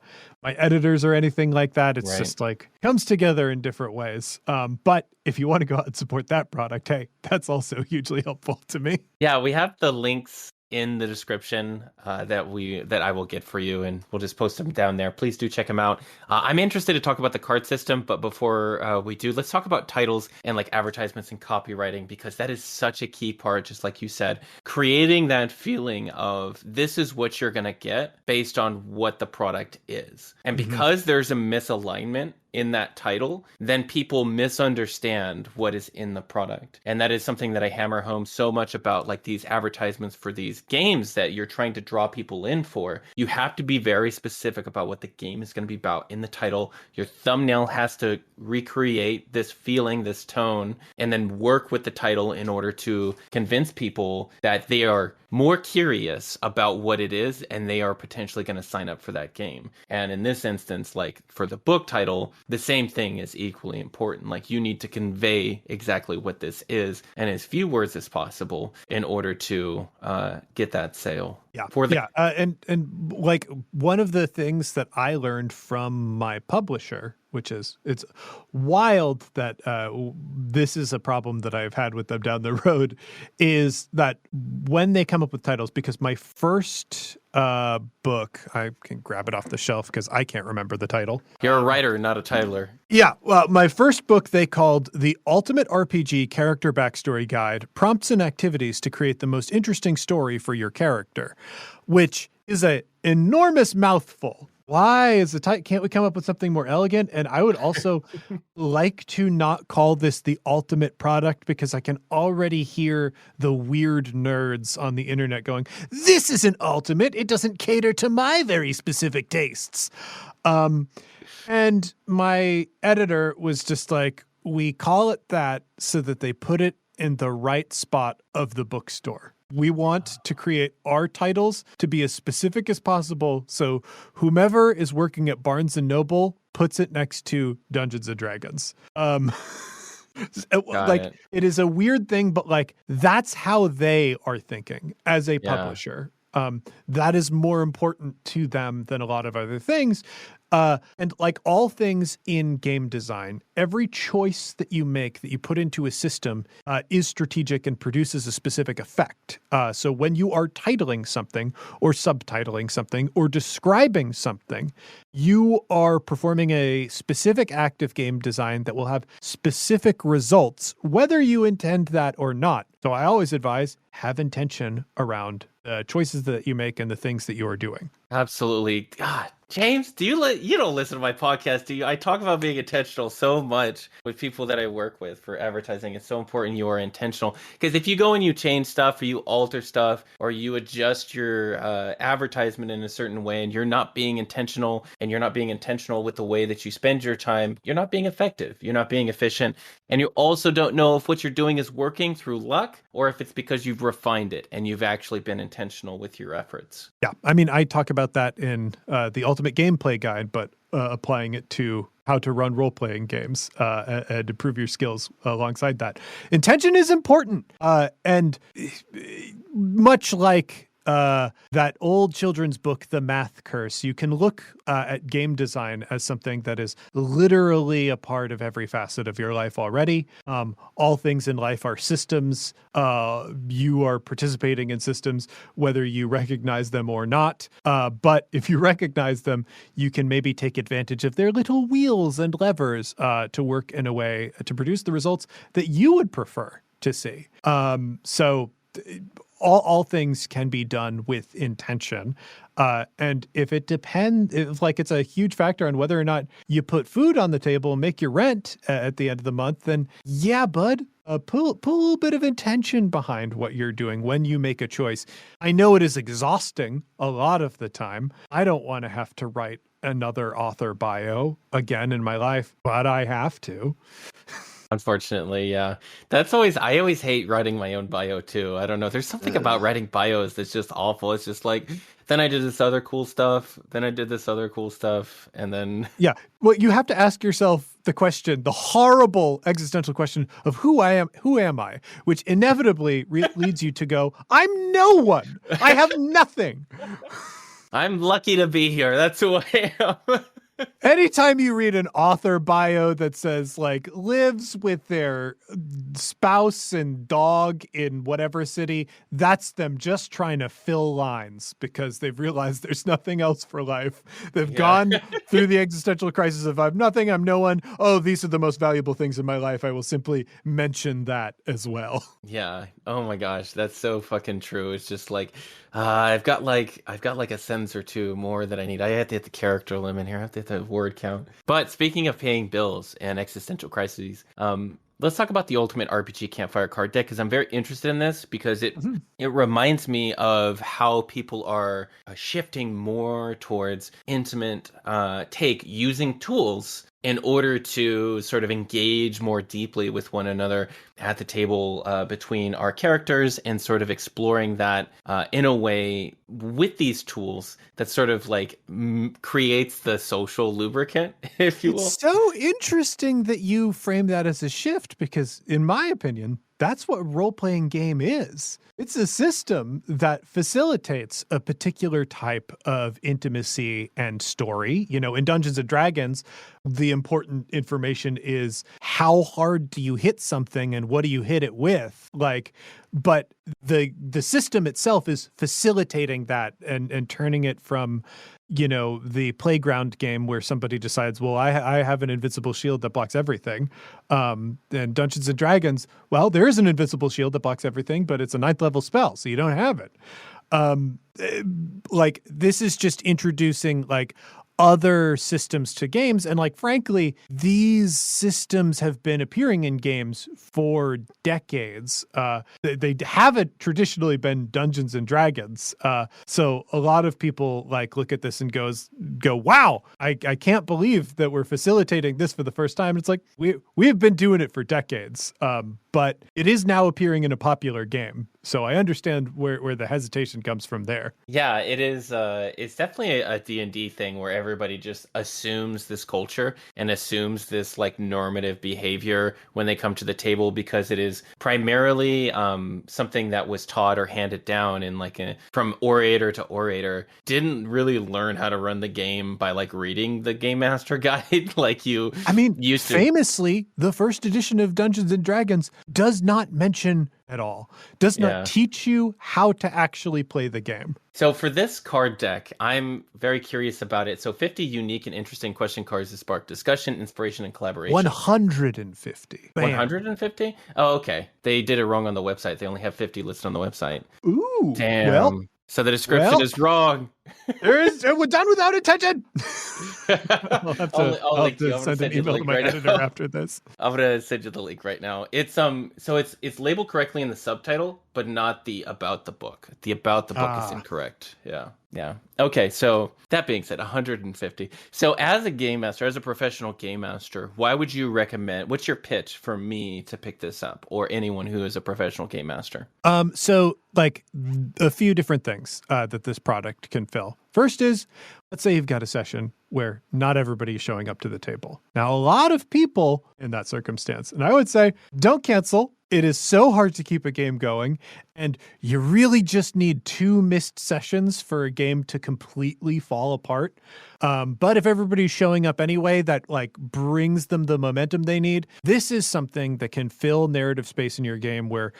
editors or anything like that. It's just like comes together in different ways. But if you want to go out and support that product, hey, that's also hugely helpful to me. Yeah, we have the links in the description that I will get for you, and we'll just post them down there. Please do check them out. I'm interested to talk about the card system, but before we do, let's talk about titles and like advertisements and copywriting, because that is such a key part, just like you said, creating that feeling of this is what you're going to get based on what the product is. And because there's a misalignment in that title, then people misunderstand what is in the product. And that is something that I hammer home so much about, like these advertisements for these games that you're trying to draw people in for. You have to be very specific about what the game is going to be about in the title. Your thumbnail has to recreate this feeling, this tone, and then work with the title in order to convince people that they are more curious about what it is and they are potentially going to sign up for that game. And in this instance, like for the book title, the same thing is equally important. Like you need to convey exactly what this is in as few words as possible in order to get that sale. And like one of the things that I learned from my publisher, which is it's wild that this is a problem that I've had with them down the road, is that when they come up with titles, because my first book, I can grab it off the shelf because I can't remember the title. You're a writer, not a titler. Yeah, well, my first book they called The Ultimate RPG Character Backstory Guide, Prompts and Activities to Create the Most Interesting Story for Your Character, which is an enormous mouthful. Why is the title? Can't we come up with something more elegant? And I would also like to not call this the ultimate product, because I can already hear the weird nerds on the internet going, this isn't ultimate. It doesn't cater to my very specific tastes. And my editor was just like, we call it that so that they put it in the right spot of the bookstore. We want to create our titles to be as specific as possible, so whomever is working at Barnes & Noble puts it next to Dungeons & Dragons. It is a weird thing, but like that's how they are thinking as a publisher. That is more important to them than a lot of other things. And like all things in game design, every choice that you make, that you put into a system, is strategic and produces a specific effect. So when you are titling something or subtitling something or describing something, you are performing a specific act of game design that will have specific results, whether you intend that or not. So I always advise, have intention around choices that you make and the things that you are doing. Absolutely. God, James, you don't listen to my podcast, do you? I talk about being intentional so much with people that I work with for advertising. It's so important you are intentional, because if you go and you change stuff or you alter stuff or you adjust your advertisement in a certain way and you're not being intentional and you're not being intentional with the way that you spend your time, you're not being effective. You're not being efficient. And you also don't know if what you're doing is working through luck or if it's because you've refined it and you've actually been intentional with your efforts. Yeah. I mean, I talk about that in the Ultimate Gameplay Guide, but applying it to how to run role-playing games and improve your skills alongside that. Intention is important. And much like that old children's book, The Math Curse, you can look at game design as something that is literally a part of every facet of your life already. All things in life are systems. You are participating in systems, whether you recognize them or not. But if you recognize them, you can maybe take advantage of their little wheels and levers to work in a way to produce the results that you would prefer to see. So all things can be done with intention. And if it depends, if like it's a huge factor on whether or not you put food on the table and make your rent at the end of the month, then yeah, bud, put a little bit of intention behind what you're doing when you make a choice. I know it is exhausting a lot of the time. I don't want to have to write another author bio again in my life, but I have to. Unfortunately, yeah. I always hate writing my own bio too. I don't know. There's something about writing bios that's just awful. It's just like, then I did this other cool stuff. Then I did this other cool stuff. And then. Yeah. Well, you have to ask yourself the question, the horrible existential question of who am I? Which inevitably leads you to go, I'm no one. I have nothing. I'm lucky to be here. That's who I am. Anytime you read an author bio that says like lives with their spouse and dog in whatever city, that's them just trying to fill lines because they've realized there's nothing else for life. They've gone through the existential crisis of I'm nothing, I'm no one. Oh, these are the most valuable things in my life. I will simply mention that as well. Yeah. Oh my gosh, that's so fucking true. It's just like I've got like a sentence or two more that I need. I have to hit the character limit here. I have to hit the word count. But speaking of paying bills and existential crises, let's talk about the Ultimate RPG Campfire card deck, because I'm very interested in this because it reminds me of how people are shifting more towards intimate take using tools in order to sort of engage more deeply with one another at the table between our characters and sort of exploring that in a way with these tools that sort of like creates the social lubricant, if you will. It's so interesting that you frame that as a shift because, in my opinion, that's what role-playing game is. It's a system that facilitates a particular type of intimacy and story. You know, in Dungeons and Dragons, the important information is how hard do you hit something and what do you hit it with? Like, but the system itself is facilitating that and turning it from, you know, the playground game where somebody decides, well, I have an invincible shield that blocks everything. And Dungeons and Dragons, well, there is an invincible shield that blocks everything, but it's a 9th level spell, so you don't have it. Like, this is just introducing like other systems to games. And like, frankly, these systems have been appearing in games for decades. They haven't traditionally been Dungeons and Dragons. So a lot of people like look at this and go, wow, I can't believe that we're facilitating this for the first time. It's like, we have been doing it for decades. But it is now appearing in a popular game. So I understand where the hesitation comes from there. Yeah, it is. It's definitely a D&D thing where everybody just assumes this culture and assumes this like normative behavior when they come to the table, because it is primarily something that was taught or handed down in like from orator to orator. Didn't really learn how to run the game by like reading the game master guide like you. I mean, used to. Famously, the first edition of Dungeons and Dragons does not mention at all, does not teach you how to actually play the game. So for this card deck, I'm very curious about it. So 50 unique and interesting question cards to spark discussion, inspiration, and collaboration. 150. 150? Oh, okay. They did it wrong on the website. They only have 50 listed on the website. Ooh. Damn. Well, so the description is wrong. We're done without attention. I'll have to send an email to my editor after this. I'm gonna send you the link right now. It's so it's labeled correctly in the subtitle, but not the about the book. The about the book is incorrect. Yeah. Okay, so that being said, 150. So as a game master, as a professional game master, why would you recommend, what's your pitch for me to pick this up, or anyone who is a professional game master? So like a few different things that this product can fill. First is, let's say you've got a session where not everybody is showing up to the table. Now, a lot of people in that circumstance, and I would say, don't cancel. It is so hard to keep a game going, and you really just need 2 missed sessions for a game to completely fall apart. But if everybody's showing up anyway, that like brings them the momentum they need. This is something that can fill narrative space in your game where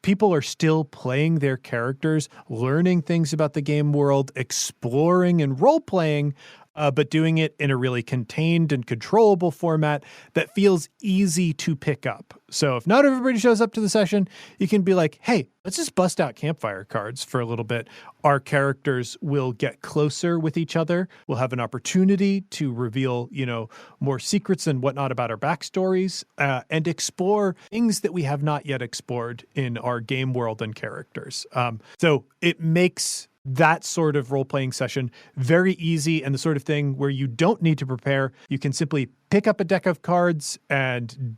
people are still playing their characters, learning things about the game world, exploring and role-playing, but doing it in a really contained and controllable format that feels easy to pick up. So if not everybody shows up to the session, you can be like, hey, let's just bust out campfire cards for a little bit. Our characters will get closer with each other. We'll have an opportunity to reveal, more secrets and whatnot about our backstories, and explore things that we have not yet explored in our game world and characters. So it makes that sort of role-playing session very easy, and the sort of thing where you don't need to prepare. You can simply pick up a deck of cards and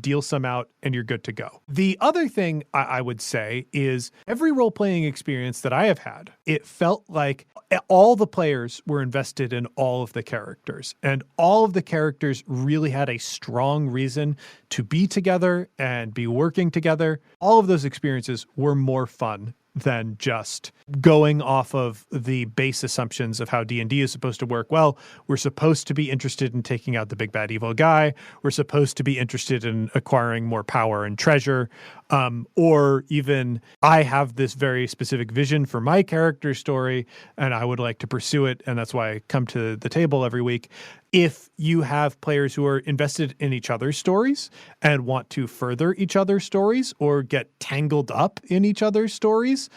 deal some out, and you're good to go. The other thing I would say is every role-playing experience that I have had, it felt like all the players were invested in all of the characters, and all of the characters really had a strong reason to be together and be working together. All of those experiences were more fun than just going off of the base assumptions of how D&D is supposed to work. Well, we're supposed to be interested in taking out the big bad evil guy. We're supposed to be interested in acquiring more power and treasure. Or even I have this very specific vision for my character story and I would like to pursue it. And that's why I come to the table every week. If you have players who are invested in each other's stories and want to further each other's stories or get tangled up in each other's stories,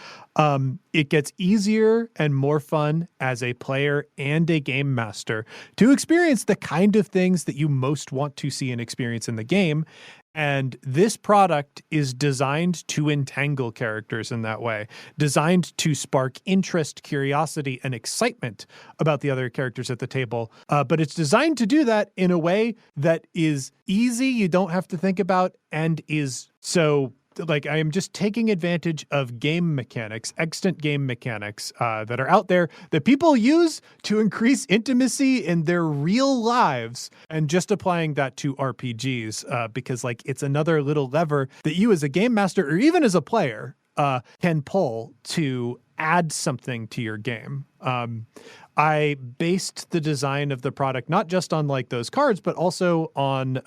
it gets easier and more fun as a player and a game master to experience the kind of things that you most want to see and experience in the game. And this product is designed to entangle characters in that way, designed to spark interest, curiosity, and excitement about the other characters at the table. But it's designed to do that in a way that is easy, you don't have to think about, and is so like I am just taking advantage of game mechanics, extant game mechanics that are out there that people use to increase intimacy in their real lives, and just applying that to RPGs because like it's another little lever that you as a game master or even as a player can pull to add something to your game. I based the design of the product not just on like those cards, but also on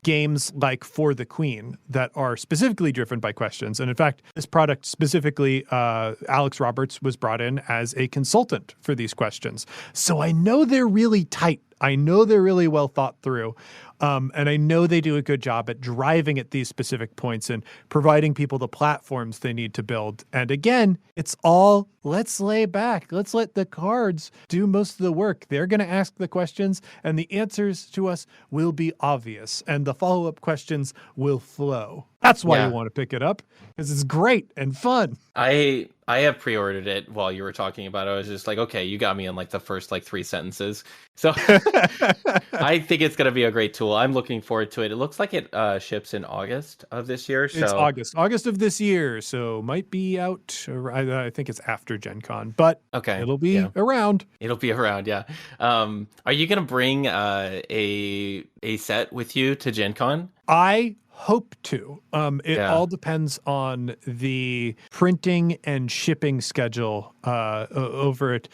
games like For the Queen that are specifically driven by questions. And in fact, this product specifically, Alex Roberts was brought in as a consultant for these questions. So I know they're really tight. I know they're really well thought through. And I know they do a good job at driving at these specific points and providing people the platforms they need to build. And again, it's all, let's lay back. Let's let the cards do most of the work. They're going to ask the questions and the answers to us will be obvious and the follow-up questions will flow. That's why you want to pick it up, because it's great and fun. I have pre-ordered it while you were talking about it. I was just like, okay, you got me in like the first like 3 sentences. So I think it's going to be a great tool. I'm looking forward to it. It looks like it ships in August of this year. So it's August of this year. So might be out. I think it's after Gen Con, but okay, it'll be around. It'll be around. Yeah. Are you going to bring a set with you to Gen Con? I hope to. It all depends on the printing and shipping schedule over at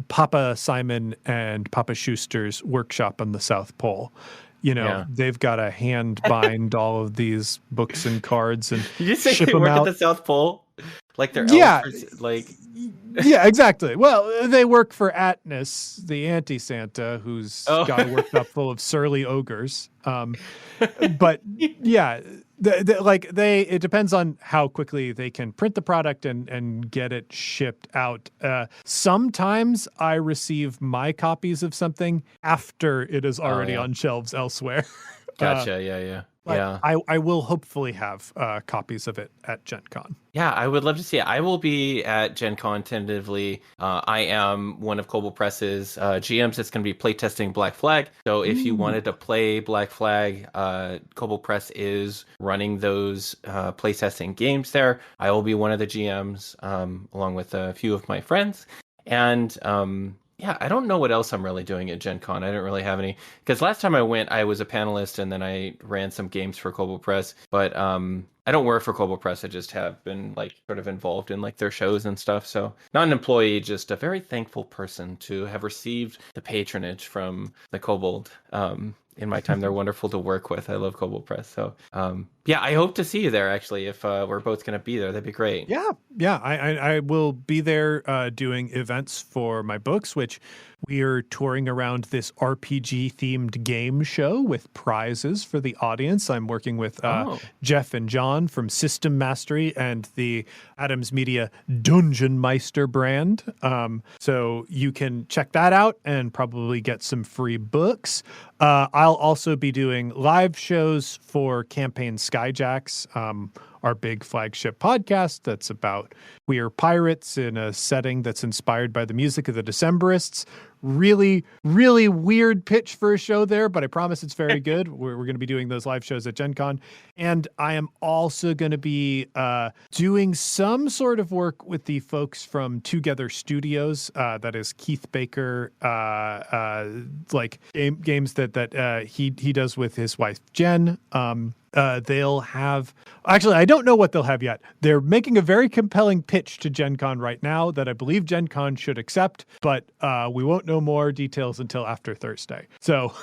Papa Simon and Papa Schuster's workshop on the South Pole. They've got to hand bind all of these books and cards and Did you say ship they them work out. at the South Pole? Like they're Yeah, exactly. Well, they work for Atnus, the anti-Santa, who's got a workshop full of surly ogres. But yeah, it depends on how quickly they can print the product and get it shipped out. Sometimes I receive my copies of something after it is already on shelves elsewhere. Gotcha. Yeah. I will hopefully have copies of it at Gen Con. Yeah, I would love to see it. I will be at Gen Con tentatively. I am one of Kobold Press's GMs that's going to be playtesting Black Flag. So if you wanted to play Black Flag, Kobold Press is running those playtesting games there. I will be one of the GMs along with a few of my friends. And yeah, I don't know what else I'm really doing at Gen Con. I don't really have any, because last time I went, I was a panelist and then I ran some games for Kobold Press. But I don't work for Kobold Press. I just have been like sort of involved in like their shows and stuff. So not an employee, just a very thankful person to have received the patronage from the Kobold. In my time, they're wonderful to work with. I love Kobold Press. So, yeah, I hope to see you there, actually. If we're both going to be there, that'd be great. Yeah. I will be there doing events for my books, which we are touring around this RPG-themed game show with prizes for the audience. I'm working with Jeff and John from System Mastery and the Adams Media Dungeon Meister brand. So you can check that out and probably get some free books. I'll also be doing live shows for Campaign Skyjacks, our big flagship podcast that's about queer pirates in a setting that's inspired by the music of the Decemberists. Really, really weird pitch for a show there, but I promise it's very good. We're going to be doing those live shows at Gen Con. And I am also going to be doing some sort of work with the folks from Together Studios. That is Keith Baker, like games that he does with his wife, Jen. They'll have, actually, I don't know what they'll have yet. They're making a very compelling pitch to Gen Con right now that I believe Gen Con should accept, but we won't know more details until after Thursday. So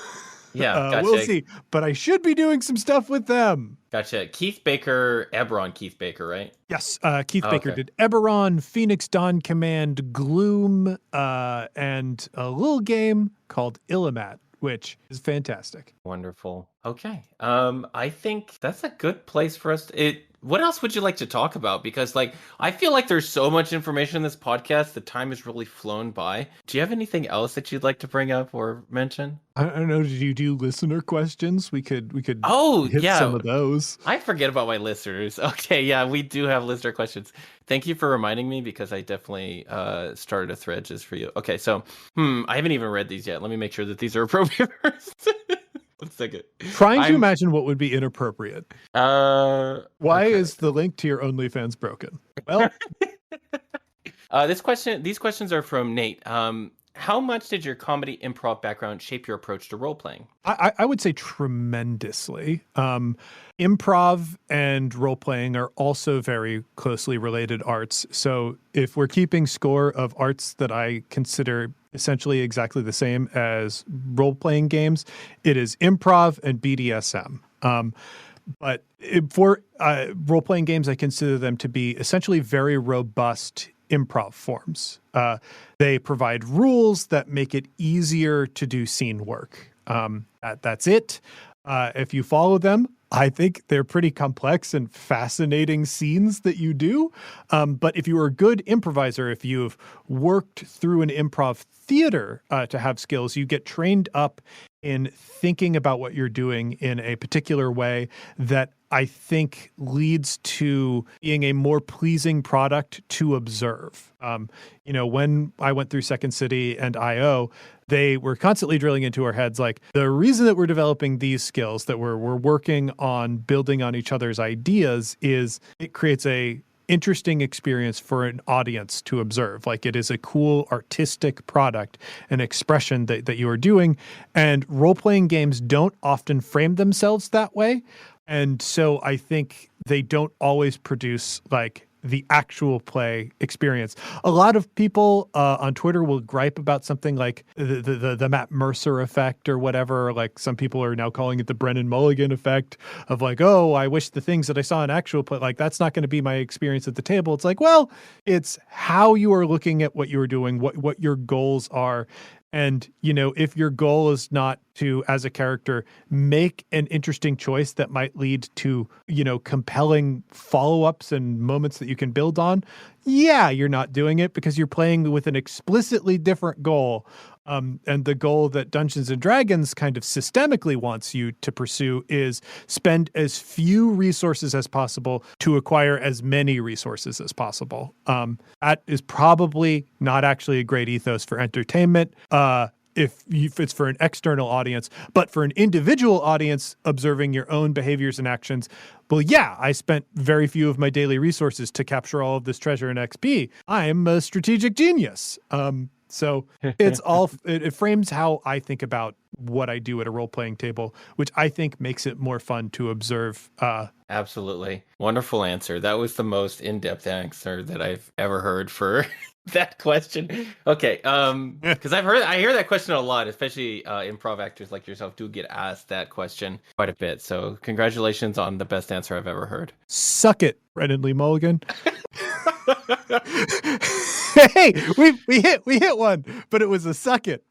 yeah, gotcha. We'll see. But I should be doing some stuff with them. Gotcha. Keith Baker, Eberron Keith Baker, right? Yes. Keith Baker did Eberron, Phoenix Dawn Command, Gloom, and a little game called Illimat, which is fantastic. Wonderful. Okay. I think that's a good place for us. What else would you like to talk about? Because I feel like there's so much information in this podcast. The time has really flown by. Do you have anything else that you'd like to bring up or mention? I don't know. Did you do listener questions? We could hit some of those. I forget about my listeners. Okay, yeah, we do have listener questions. Thank you for reminding me, because I definitely started a thread just for you. Okay, so I haven't even read these yet. Let me make sure that these are appropriate first. 1 second. Trying to imagine what would be inappropriate. Why is the link to your OnlyFans broken? Well, these questions are from Nate. How much did your comedy improv background shape your approach to role playing? I would say tremendously. Improv and role playing are also very closely related arts. So if we're keeping score of arts that I consider essentially exactly the same as role playing games, it is improv and BDSM. But for role playing games, I consider them to be essentially very robust improv forms. They provide rules that make it easier to do scene work. That's it. If you follow them, I think they're pretty complex and fascinating scenes that you do. But if you are a good improviser, if you've worked through an improv theater to have skills, you get trained up in thinking about what you're doing in a particular way that I think leads to being a more pleasing product to observe. When I went through Second City and IO, they were constantly drilling into our heads like the reason that we're developing these skills, that we're working on building on each other's ideas, is it creates a interesting experience for an audience to observe. Like it is a cool artistic product, an expression that you are doing. And role-playing games don't often frame themselves that way. And so I think they don't always produce like the actual play experience. A lot of people on Twitter will gripe about something like the Matt Mercer effect or whatever. Like some people are now calling it the Brennan Mulligan effect of like, oh, I wish the things that I saw in actual play, like that's not going to be my experience at the table. It's like, well, it's how you are looking at what you are doing, what your goals are. And, if your goal is not to, as a character, make an interesting choice that might lead to, compelling follow-ups and moments that you can build on, yeah, you're not doing it because you're playing with an explicitly different goal. And the goal that Dungeons & Dragons kind of systemically wants you to pursue is spend as few resources as possible to acquire as many resources as possible. That is probably not actually a great ethos for entertainment. If it's for an external audience, but for an individual audience observing your own behaviors and actions, well, yeah, I spent very few of my daily resources to capture all of this treasure and XP. I'm a strategic genius. So it frames how I think about what I do at a role-playing table, which I think makes it more fun to observe. Absolutely. Wonderful answer. That was the most in-depth answer that I've ever heard for that question. Okay. Because I hear that question a lot, especially improv actors like yourself do get asked that question quite a bit. So congratulations on the best answer I've ever heard. Suck it, Brennan Lee Mulligan. Hey, we hit one, but it was a suck it.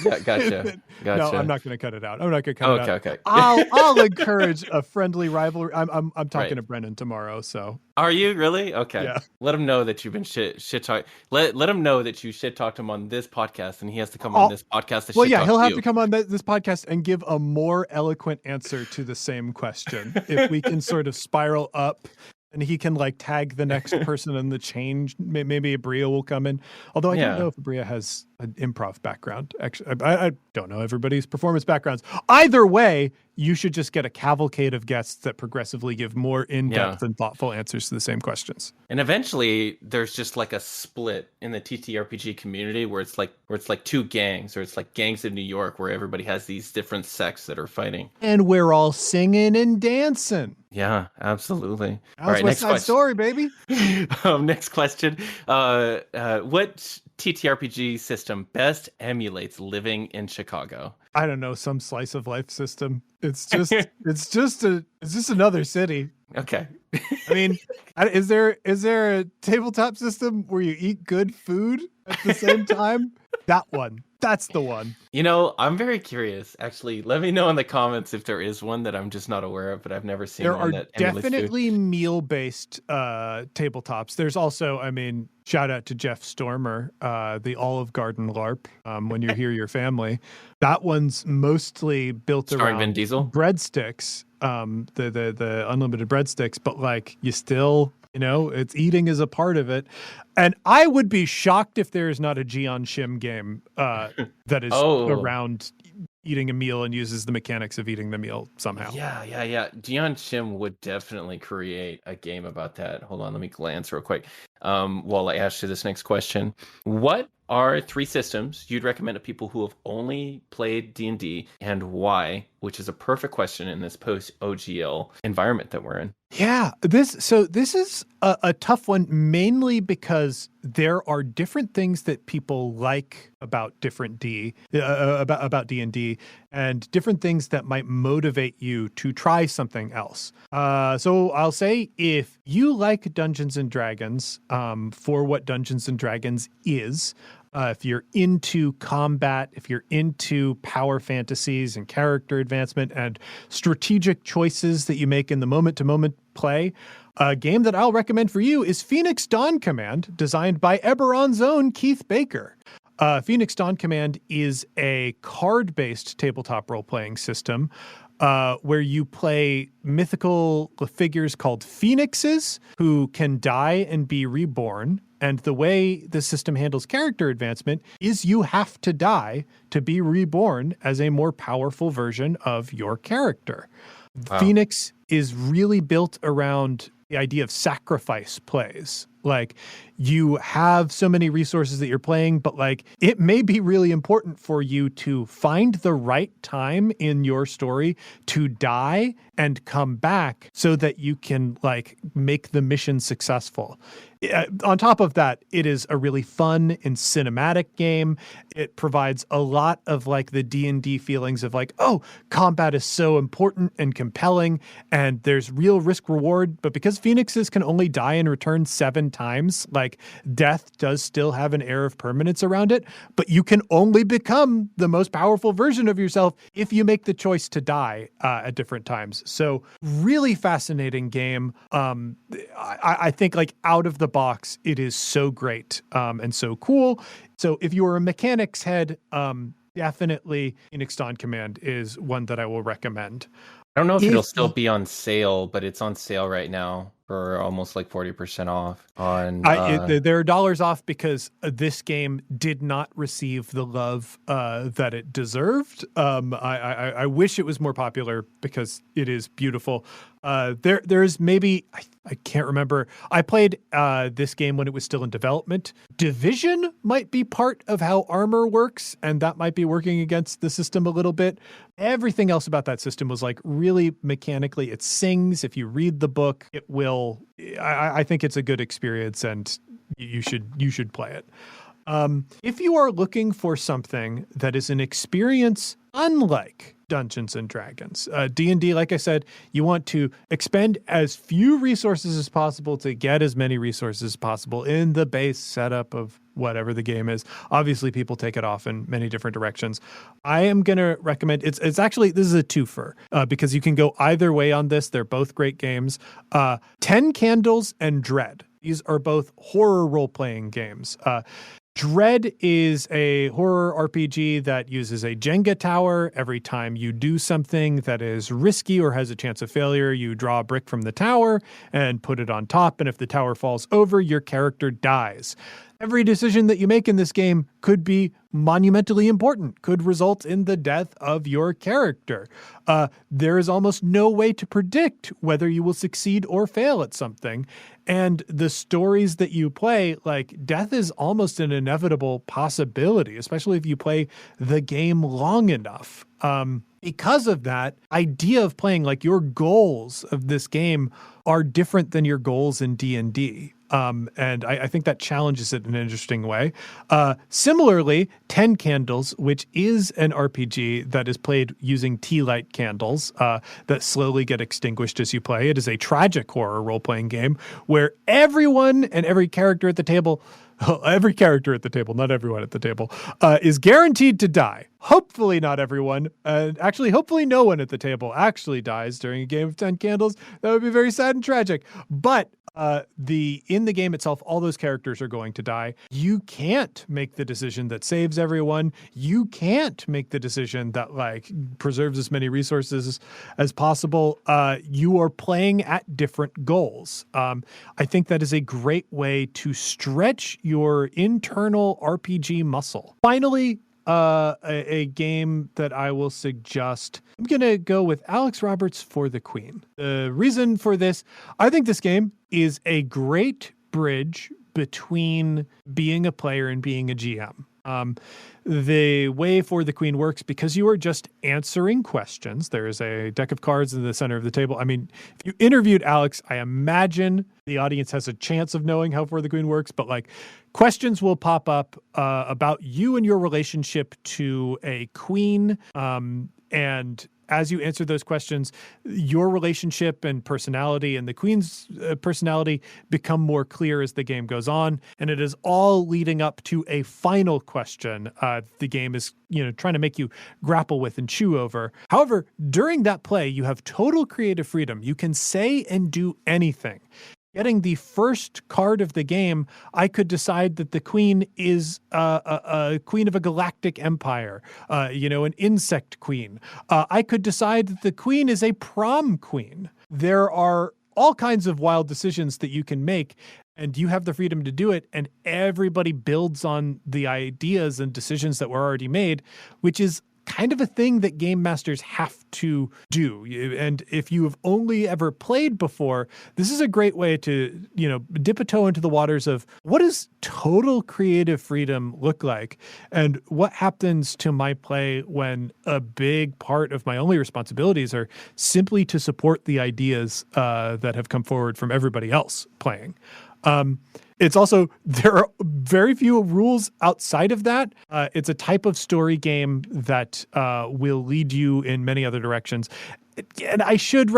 Yeah, gotcha. No, I'm not going to cut it out. I'm not going to cut it out. Okay. I'll encourage a friendly rivalry. I'm talking to Brennan tomorrow. So are you really? Okay. Yeah. Let him know that you've been shit talk. Let him know that you shit talked him on this podcast, and he has to come on this podcast. He'll have to come on this podcast and give a more eloquent answer to the same question. If we can sort of spiral up. And he can like tag the next person in the chain. Maybe Abria will come in. Although I don't know if Abria has an improv background. Actually, I don't know everybody's performance backgrounds. Either way, you should just get a cavalcade of guests that progressively give more in-depth and thoughtful answers to the same questions. And eventually, there's just like a split in the TTRPG community where it's like two gangs, or it's like gangs in New York where everybody has these different sects that are fighting. And we're all singing and dancing. Yeah, absolutely. All right, West Side Story, baby. Next question. What TTRPG system best emulates living in Chicago? I don't know, some slice of life system. It's just another city. Okay. I mean, is there a tabletop system where you eat good food at the same time? That one. That's the one. I'm very curious. Actually, let me know in the comments if there is one that I'm just not aware of, but I've never seen one that There are definitely meal-based tabletops. There's also, shout out to Jeff Stormer, the Olive Garden LARP, When You Hear Your Family. That one's mostly built around Vin Diesel? Breadsticks, the unlimited breadsticks, but like you still... it's eating is a part of it. And I would be shocked if there is not a Jian Shim game that is around eating a meal and uses the mechanics of eating the meal somehow. Yeah. Jian Shim would definitely create a game about that. Hold on, let me glance real quick while I ask you this next question. What are 3 systems you'd recommend to people who have only played D&D, and why? Which is a perfect question in this post-OGL environment that we're in. Yeah, this is a tough one, mainly because there are different things that people like about different about D&D, and different things that might motivate you to try something else. So I'll say, if you like Dungeons and Dragons, for what Dungeons and Dragons is, if you're into combat, if you're into power fantasies and character advancement and strategic choices that you make in the moment-to-moment play, a game that I'll recommend for you is Phoenix Dawn Command, designed by Eberron's own Keith Baker. Phoenix Dawn Command is a card-based tabletop role-playing system where you play mythical figures called phoenixes who can die and be reborn. And the way the system handles character advancement is you have to die to be reborn as a more powerful version of your character. Wow. Phoenix is really built around the idea of sacrifice plays. Like, you have so many resources that you're playing, but like, it may be really important for you to find the right time in your story to die and come back so that you can like make the mission successful. On top of that, it is a really fun and cinematic game. It provides a lot of like the D&D feelings of like, oh, combat is so important and compelling and there's real risk reward. But because phoenixes can only die and return 7 times, like death does still have an air of permanence around it, but you can only become the most powerful version of yourself if you make the choice to die at different times. So really fascinating game. I think like out of the box, it is so great and so cool. So if you are a mechanics head, definitely Phoenix Dawn Command is one that I will recommend. I don't know if it'll still be on sale, but it's on sale right now for almost like 40% off on there are dollars off because this game did not receive the love that it deserved. I wish it was more popular because it is beautiful. There's maybe I can't remember. I played this game when it was still in development. Division might be part of how armor works, and that might be working against the system a little bit. Everything else about that system was like really mechanically. It sings. If you read the book, it will. I think it's a good experience, and you should play it. If you are looking for something that is an experience unlike Dungeons and Dragons, D&D, like I said, you want to expend as few resources as possible to get as many resources as possible in the base setup of whatever the game is. Obviously, people take it off in many different directions. I am going to recommend, it's actually, this is a twofer because you can go either way on this. They're both great games. 10 Candles and Dread. These are both horror role-playing games. Dread is a horror RPG that uses a Jenga tower. Every time you do something that is risky or has a chance of failure, you draw a brick from the tower and put it on top. And if the tower falls over, your character dies. Every decision that you make in this game could be monumentally important, could result in the death of your character. There is almost no way to predict whether you will succeed or fail at something. And the stories that you play, like, death is almost an inevitable possibility, especially if you play the game long enough. Because of that idea of playing, like, your goals of this game are different than your goals in D&D. And I think that challenges it in an interesting way. Similarly, 10 Candles, which is an RPG that is played using tea light candles that slowly get extinguished as you play. It is a tragic horror role-playing game where everyone and every character at the table, not everyone at the table, is guaranteed to die. Hopefully not everyone. Actually, hopefully no one at the table actually dies during a game of 10 Candles. That would be very sad and tragic. But in the game itself, all those characters are going to die. You can't make the decision that saves everyone. You can't make the decision that like preserves as many resources as possible. You are playing at different goals. I think that is a great way to stretch your internal RPG muscle. Finally, a game that I will suggest. I'm going to go with Alex Roberts For the Queen. The reason for this, I think this game is a great bridge between being a player and being a GM. The way For the Queen works, because you are just answering questions. There is a deck of cards in the center of the table. I mean, if you interviewed Alex, I imagine the audience has a chance of knowing how For the Queen works, but like questions will pop up about you and your relationship to a queen. And as you answer those questions, your relationship and personality and the queen's personality become more clear as the game goes on. And it is all leading up to a final question the game is, trying to make you grapple with and chew over. However, during that play, you have total creative freedom. You can say and do anything. getting the first card of the game, I could decide that the queen is a queen of a galactic empire, an insect queen. I could decide that the queen is a prom queen. There are all kinds of wild decisions that you can make, and you have the freedom to do it, and everybody builds on the ideas and decisions that were already made, which is kind of a thing that game masters have to do. And if you have only ever played before, this is a great way to, dip a toe into the waters of what does total creative freedom look like? And what happens to my play when a big part of my only responsibilities are simply to support the ideas that have come forward from everybody else playing? It's also, there are very few rules outside of that. It's a type of story game that will lead you in many other directions. And I should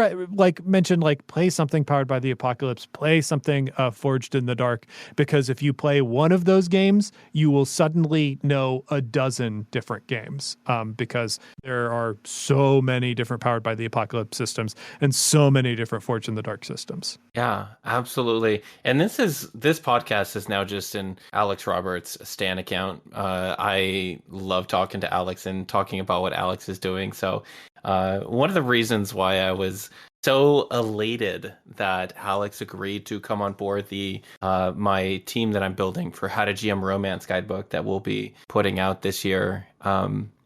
mention, play something Powered by the Apocalypse, play something Forged in the Dark, because if you play one of those games, you will suddenly know a dozen different games, because there are so many different Powered by the Apocalypse systems and so many different Forged in the Dark systems. Yeah, absolutely. And this podcast is now just an Alex Roberts Stan account. I love talking to Alex and talking about what Alex is doing. So one of the reasons why I was so elated that Alex agreed to come on board my team that I'm building for How to GM Romance guidebook that we'll be putting out this year.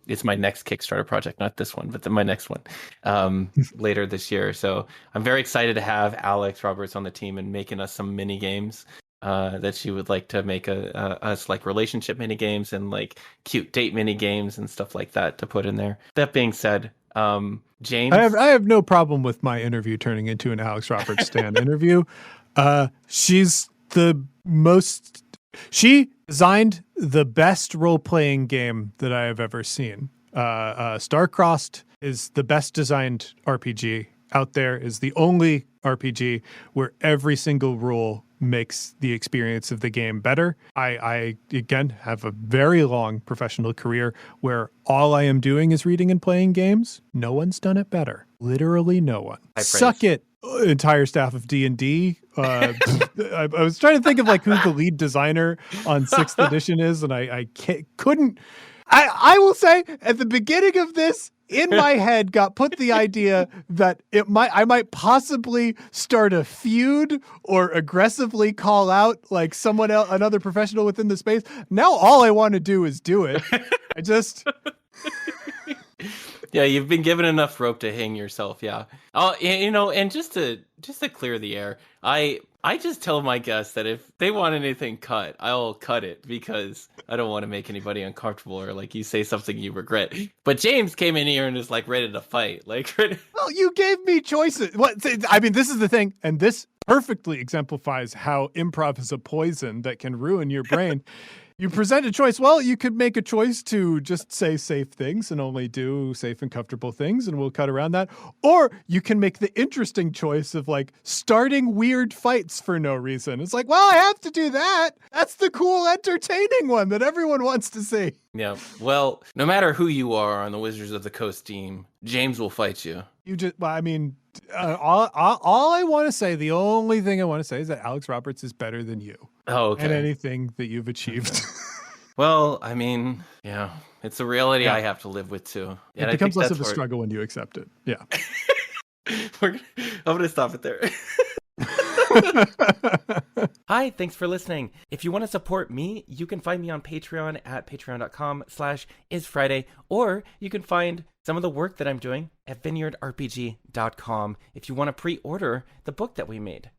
It's my next Kickstarter project, not this one, but my next one later this year. So I'm very excited to have Alex Roberts on the team and making us some mini games that she would like to make us relationship mini games and cute date mini games and stuff like that to put in there. That being said, James, I have no problem with my interview turning into an Alex Roberts Stan interview. She's she designed the best role-playing game that I have ever seen. Starcrossed is the best designed RPG out there, is the only RPG where every single rule makes the experience of the game better. I again have a very long professional career where all I am doing is reading and playing games. No one's done it better. Literally no one. Suck it, entire staff of D&D. I was trying to think of who the lead designer on 6th edition is, and I couldn't. I will say at the beginning of this, in my head got put the idea that I might possibly start a feud or aggressively call out someone else, another professional within the space. Now all I want to do is do it. I just Yeah, you've been given enough rope to hang yourself. Yeah. And just to clear the air, I just tell my guests that if they want anything cut, I'll cut it because I don't want to make anybody uncomfortable or you say something you regret. But James came in here and is ready to fight. Well, you gave me choices. This is the thing, and this perfectly exemplifies how improv is a poison that can ruin your brain. You present a choice. Well, you could make a choice to just say safe things and only do safe and comfortable things, and we'll cut around that. Or you can make the interesting choice of starting weird fights for no reason. It's well, I have to do that. That's the cool, entertaining one that everyone wants to see. Yeah. Well, no matter who you are on the Wizards of the Coast team, James will fight you. All I want to say, the only thing I want to say is that Alex Roberts is better than you. Oh, okay. And anything that you've achieved. Well, yeah, it's a reality I have to live with too. It becomes less of a struggle when you accept it. Yeah. I'm going to stop it there. Hi, thanks for listening. If you want to support me, you can find me on Patreon at patreon.com/isfriday, or you can find some of the work that I'm doing at vineyardrpg.com if you want to pre-order the book that we made.